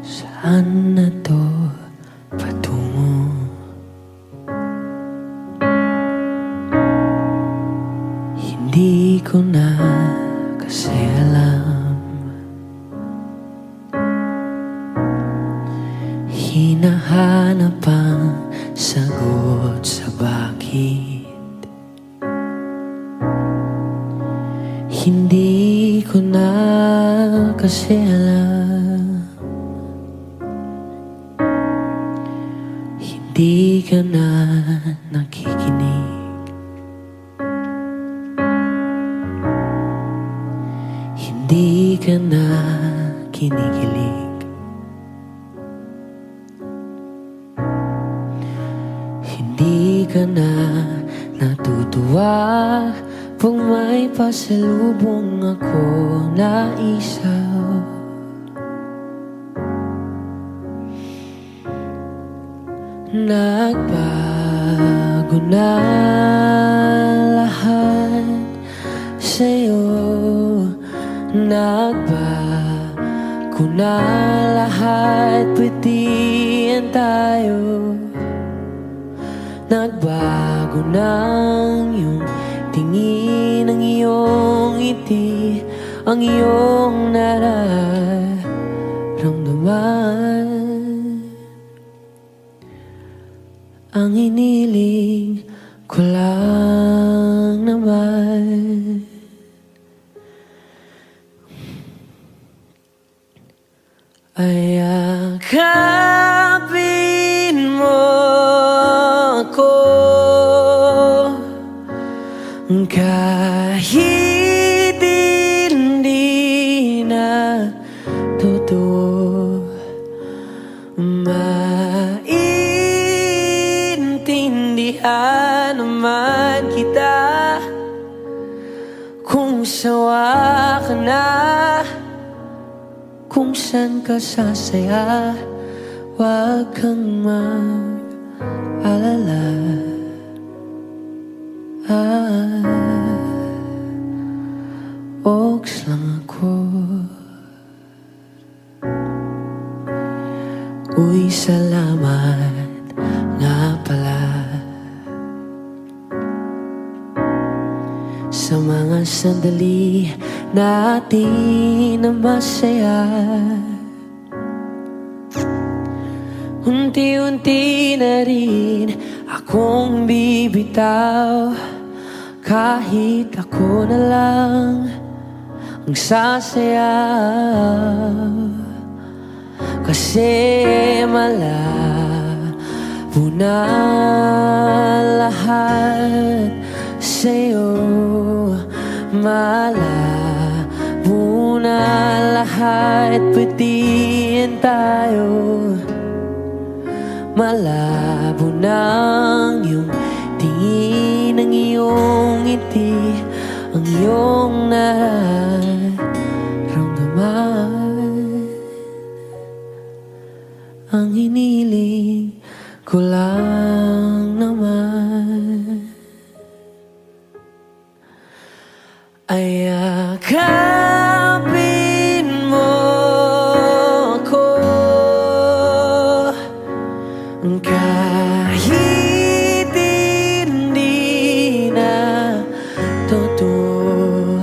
Saan na to patungo? Hindi ko na kasi alam. Hinahanap ang sagot sa bakit. Hindi ko na kasi alam. Hindi ka na nakikinig. Hindi ka na kinikilig. Hindi ka na natutuwa pag may pasalubong ako na isaw. Nagbago na lahat sa'yo. Nagbago na lahat, pwede yan tayo. Nagbago Bago ng iyong tingin, ang iyong ngiti, ang iyong nararamdaman. Ang hiniling ko lang naman ay yakapin mo ako kahit hindi na totoo. Maintindihan naman kita kung sawa ka na, kung saan ka sasaya, huwag kang mag-alala. Oaks lang ako. Uy, salamat nga pala sa mga sandali natin na masaya. Unti-unti na rin akong bibitaw, kahit ako na lang ang sasayaw. Kasi malabo na lahat sa'yo, malabo na lahat, patiin tayo. Malabo ng iyong tingin, ang iyong ngiti, ang iyong nararamdaman. Ang hiniling ko lang naman ay yakapin mo ako kahit hindi na totoo.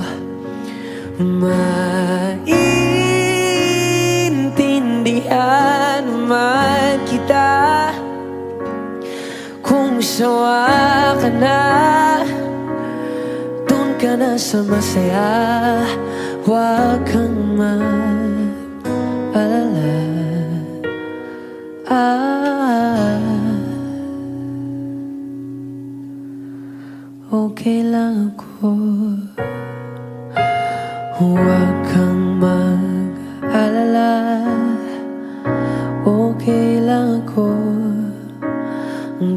Maintindihan naman kita kung sawa ka na, dun ka na sa masaya, huwag kang mag-alala. Okay lang ako, huwag kang mag-alala. Okay lang ako,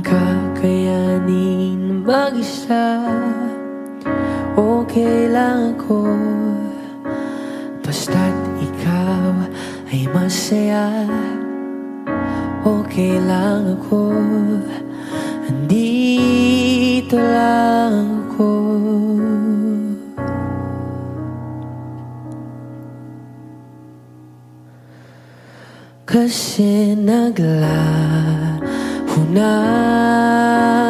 kakayanin mag-isa. Okay lang ako, basta't ikaw ay masaya. Okay lang ako, andito lang ako. Kasi naglaho na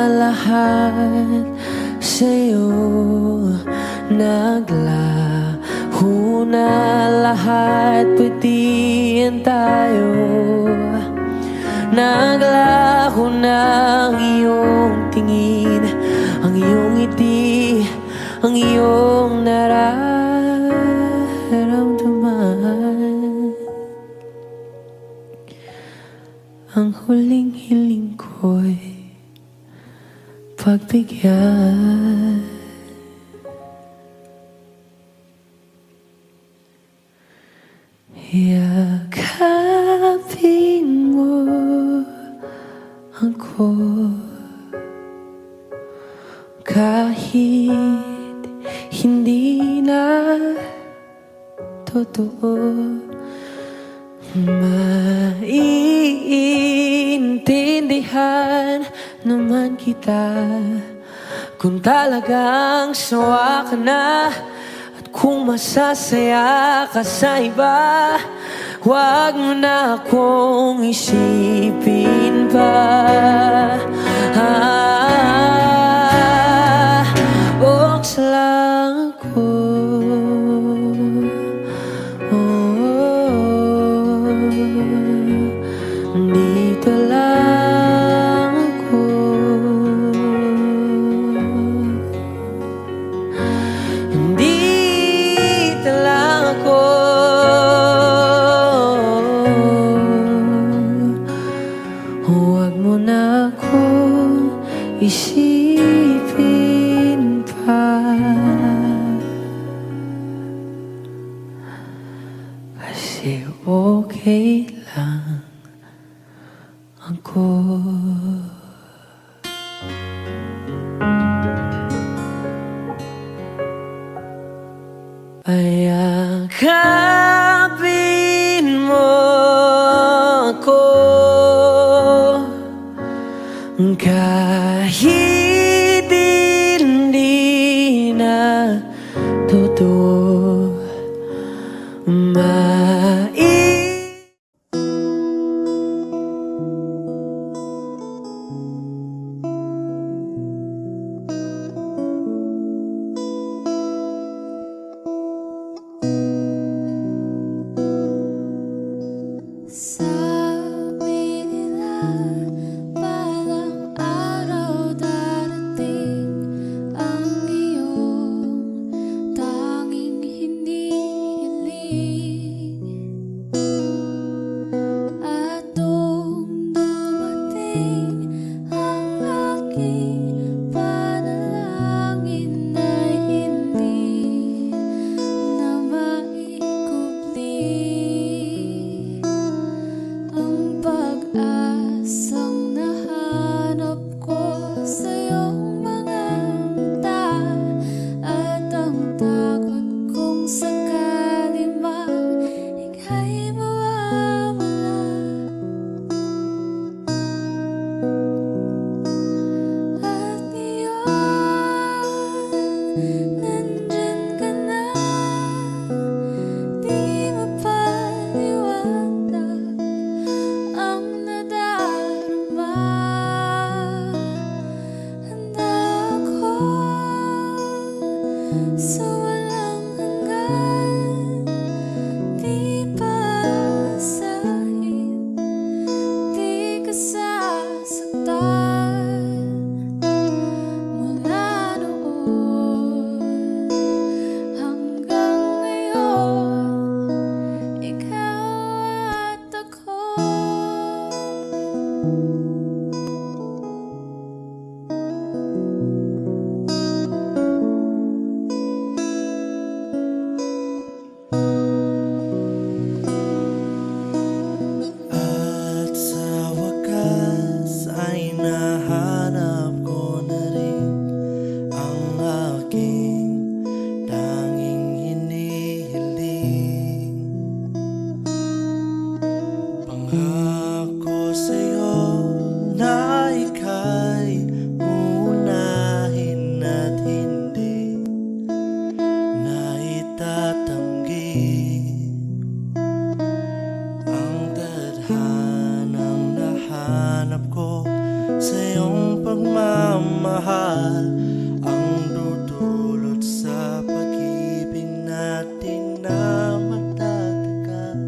lahat sa'yo, naglaho na lahat, patiin tayo. Naglaho na ang iyong tingin, ang iyong ngiti, ang iyong nararamdaman. Ang huling hiling ko'y pagbigyan. Yakapin mo ako kahit hindi na totoo. Maiintindihan naman kita kung talagang sawa ka na, at kung masasaya ka sa iba, huwag mo na akong isipin pa. ay yakapin mo ako kahit hindi na totoo. Sabi nila balang araw darating ang iyong tanging hinihiling. At nung dumating ang aking panalangin ay hindi na maikubli. Ang pag-asang nahanap ko sa iyong mga mata at ang takot kong sakali mang ika'y mawawala. At ngayon, nandyan ka na, di mapaliwanag ang nadarama. Handa ako sa walang hanggan, di pasahin, di ka sasaktan. Mula noon hanggang ngayon, ikaw at ako. At sa wakas ay nahanap ko na rin ang aking tanging hinihiling. Pangako sa'yo na ika'y uunahin at hindi na itatanggi ang tadhanang nahanap ko sa iyong pagmamahal, ang dudulot sa pag-ibig natin na matatagal.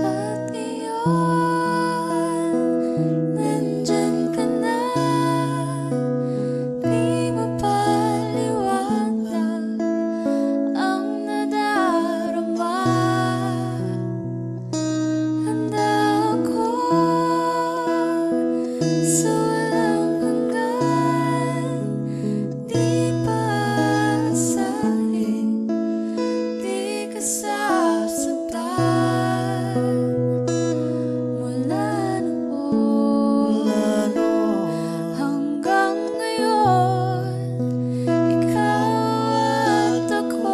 At ngayon, nandyan ka na, di mapaliwanag ang nadarama. Handa ako sa walang hanggan, di pasahin, di ka sasaktan. Mula noon hanggang ngayon, ikaw at ako.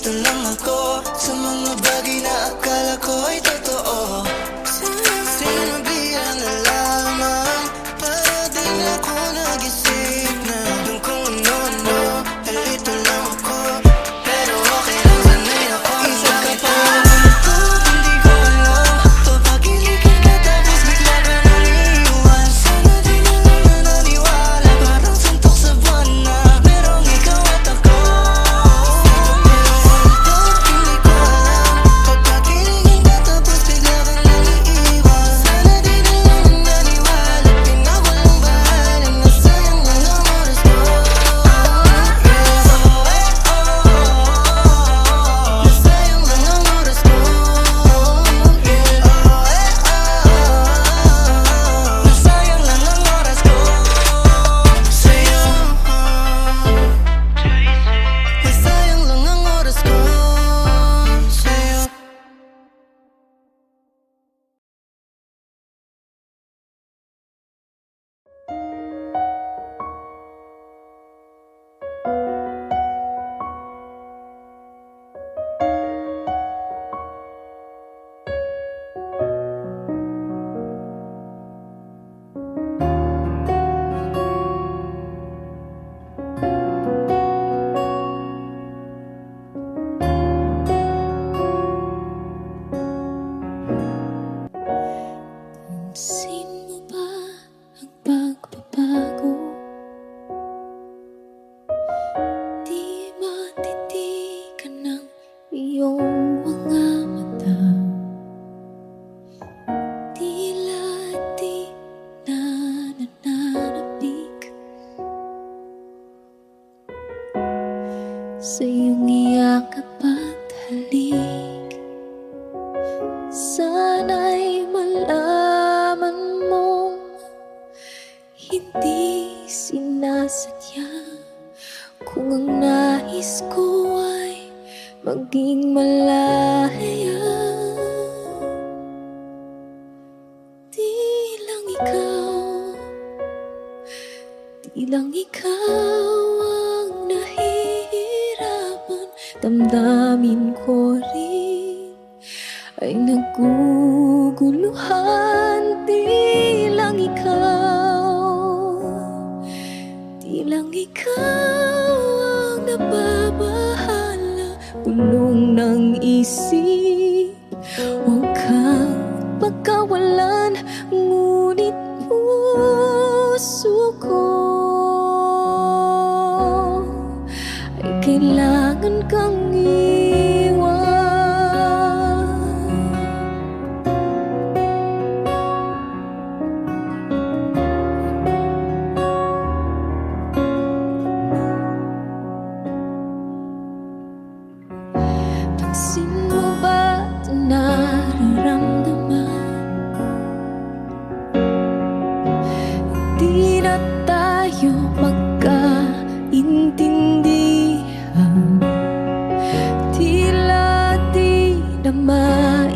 nalilito lang ako sa mga bagay na akala ko ay totoo. Sinabihan na lamang para din ako nag-isip na kung ano-ano. Nalilito lang ako, pero okay lang, sanay ako. Isa ka pa ito, hindi ko alam. Papagilikan ka tapos bigla ka nang iiwan. Sana di na lang nananiwala, parang suntok sa buwan na merong ikaw at ako. Hindi ko alam, papagilikan ka tapos bigla ka nang iiwan. Sana di na lang nananiwala, pinawalang bahala na sayang lang ang oras ko. Nasayang lang ang oras ko. Nasayang lang ang oras ko sa'yo. Nasayang lang ang oras ko sa'yo. Pansin mo ba ang pagbabago? Di matitigan ng iyong mga mata. Tila di na nananabik sa iyong iyakap at halik. Sana'y malaman mong hindi sinasadya. Kung ang nais ko ay maging malaya, di lang ikaw ang nahihirapan. Damdamin ko rin ay naguguluhan. Di lang ikaw ang nababahala. Bulong ng isip, huwag kang pagkawalan. Ngunit puso ko ay kailangan kang iwan. Pansin mo ba ito nararamdaman? Di na tayo magkaintindihan. Tila di na maibabalik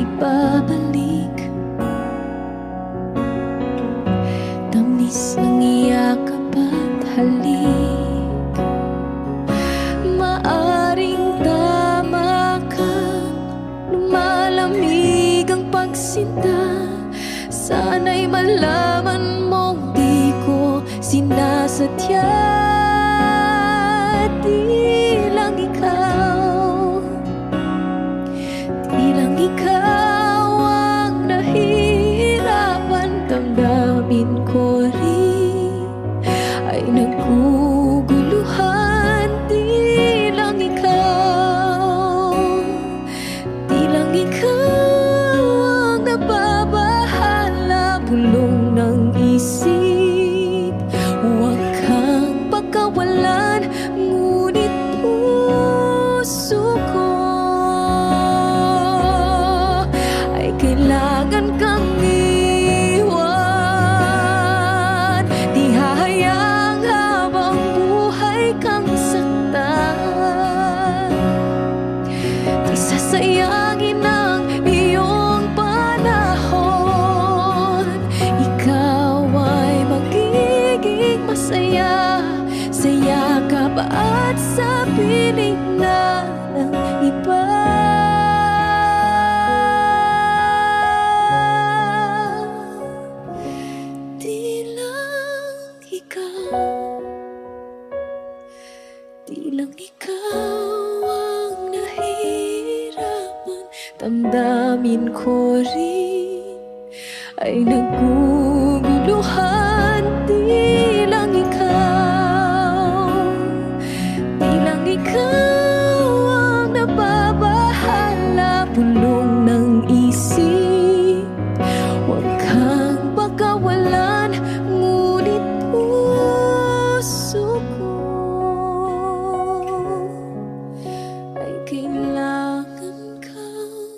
tamis ng iyakap at halik. Maaring tama ka, lumalamig ang pagsinta. Sana'y malaman mong di ko sinasadya. Di lang ikaw ang nahihirapan. Damdamin ko rin ay naguguluhan. Di lang ikaw ang nababahala. Bulong ng isip, huwag kang pagkawalan. Ngunit puso ko ay kailangan kang iwan. Di hahayang habang buhay kang saktan. Di sasayangin ang iyong panahon. Ikaw ay magiging masaya sa yakap at sa piling na ng iba. Di lang ikaw ang nahihirapan, damdamin ko rin ay naguguluhan. Di lang ikaw ang nababahala, bulong ng isip. Huwag kang pagkawalan, ngunit puso ko ay kailangan kang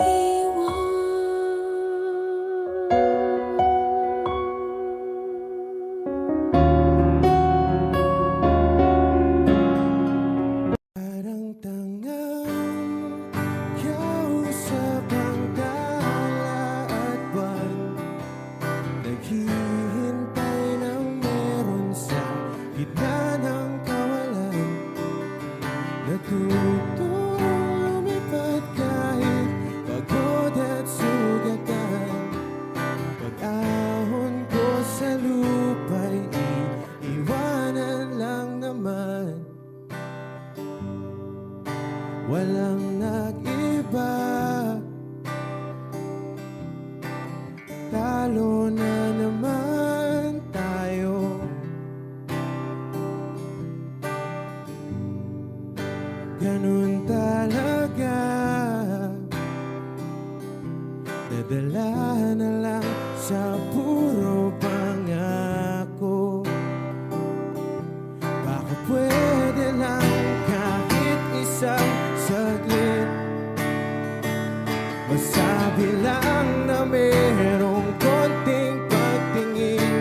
iwan. Parang tangang kausap ang tala at buwan, naghihintay ng meron sa gitna ng kawalan. Natutong lumipad kahit pagod at sugatan. Pag-ahon ko sa lupa'y iiwanan lang naman. Walang nag-iba, talo na naman tayo. Ganun talaga, nadala na lang sa puro pangako. Baka pwede lang kahit isang saglit, masabi lang na merong konting pagtingin.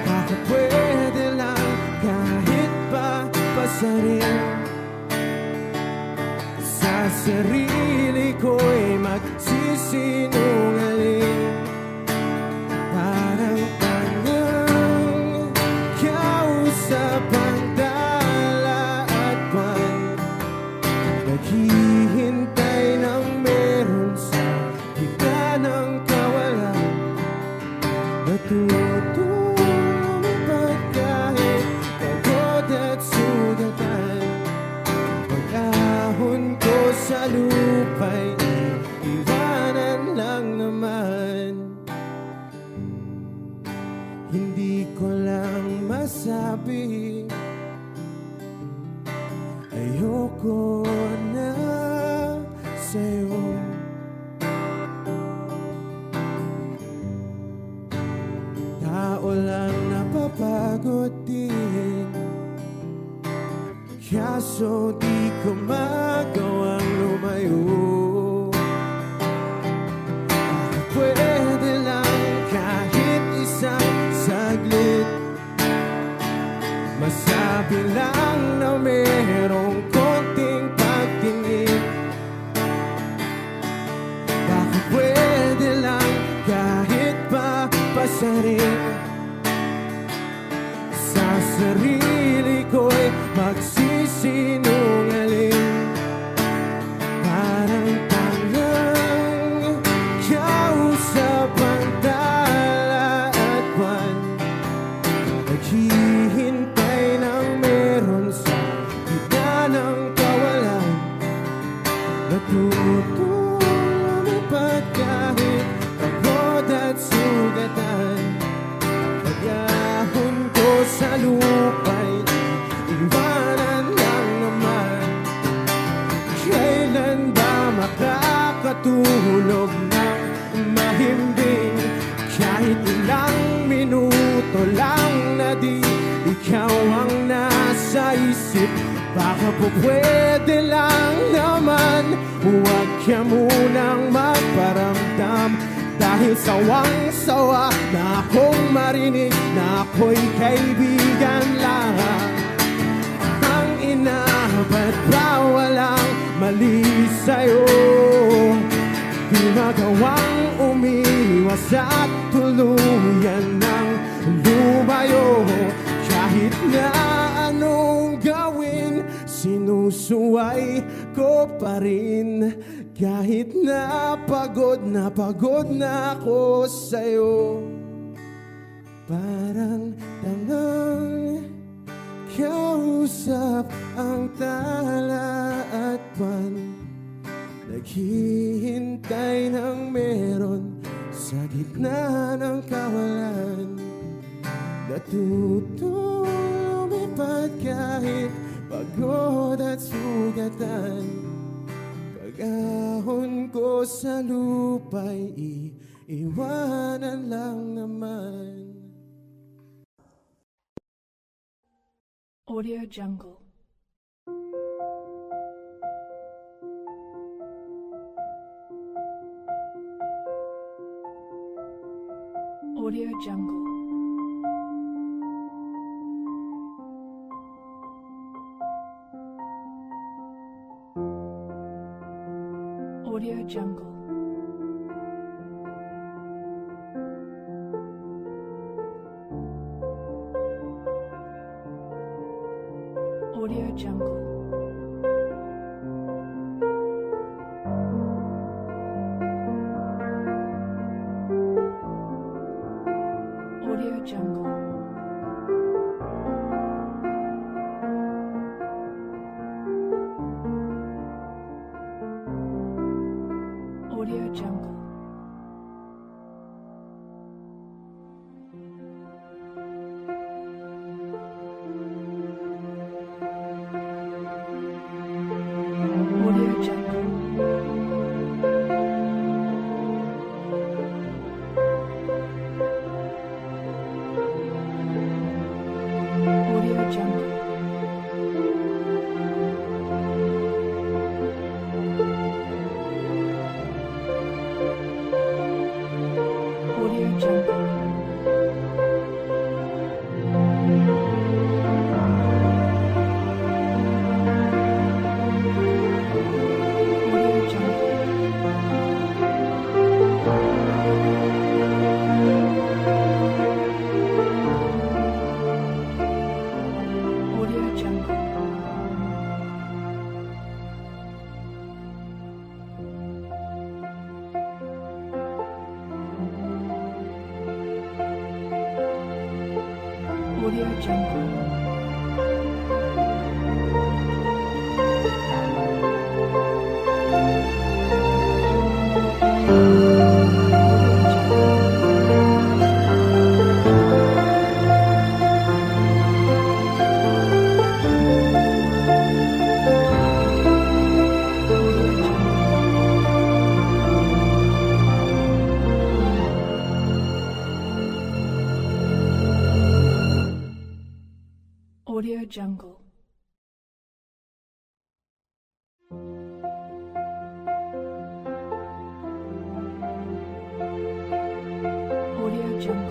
Baka pwede lang kahit pa pasarin, sa sarili ko'y magsisinungaling. Parang tangang kausap ang dala at buwan, naghihintay ng meron sa gitna ng kawalan. Natutong lumipad kahit pagod at sugatan. Pag-ahon ko sa lupa'y iwanan lang naman. Hindi ko lang masabi, ayoko na sa'yo. Tao lang napapagod din, kaso di ko magawang lumayo. Baka pwede lang kahit isang saglit, masabi lang na merong konting pagtingin. Baka pwede lang kahit pa pasarin, sa sarili ko'y magsisinungaling. Parang tangang kausap ang dala at buwan, naghihintay ng meron sa gitna ng kawalan. Natutong lumipad kahit pagod at sugatan. Pag-ahon ko sa lupa'y iwanan lang naman. Kailan ba makakatulog ng mahimbing, kahit ilang minuto lang na di ikaw ang nasa isip? Baka po pwede lang naman, huwag ka munang magparamdam, dahil sawang-sawa na akong marinig na ako'y kaibigan lang. Ang ina, ba't ba walang mali sa'yo? Di magawang umiwas at tuluyan ng lumayo. Kahit na anong gawin, sinusuway ko pa rin. Kahit na pagod na ako sa'yo. Parang tangang Nag-uusap ang tala at pan, naghihintay ng meron sa gitna ng kawalan. Natutong lumipad kahit pagod at sugatan. Pag-ahon ko sa lupa'y iiwanan lang naman. Audio Jungle. Audio Jungle. Audio Jungle. Audio Jungle. Audio Jungle. Audio Jungle. Audio Jungle. Audio Jungle. Audio Jungle. Audio Jungle. Audio Jungle. Audio Jungle. Audio Jungle. Audio Jungle.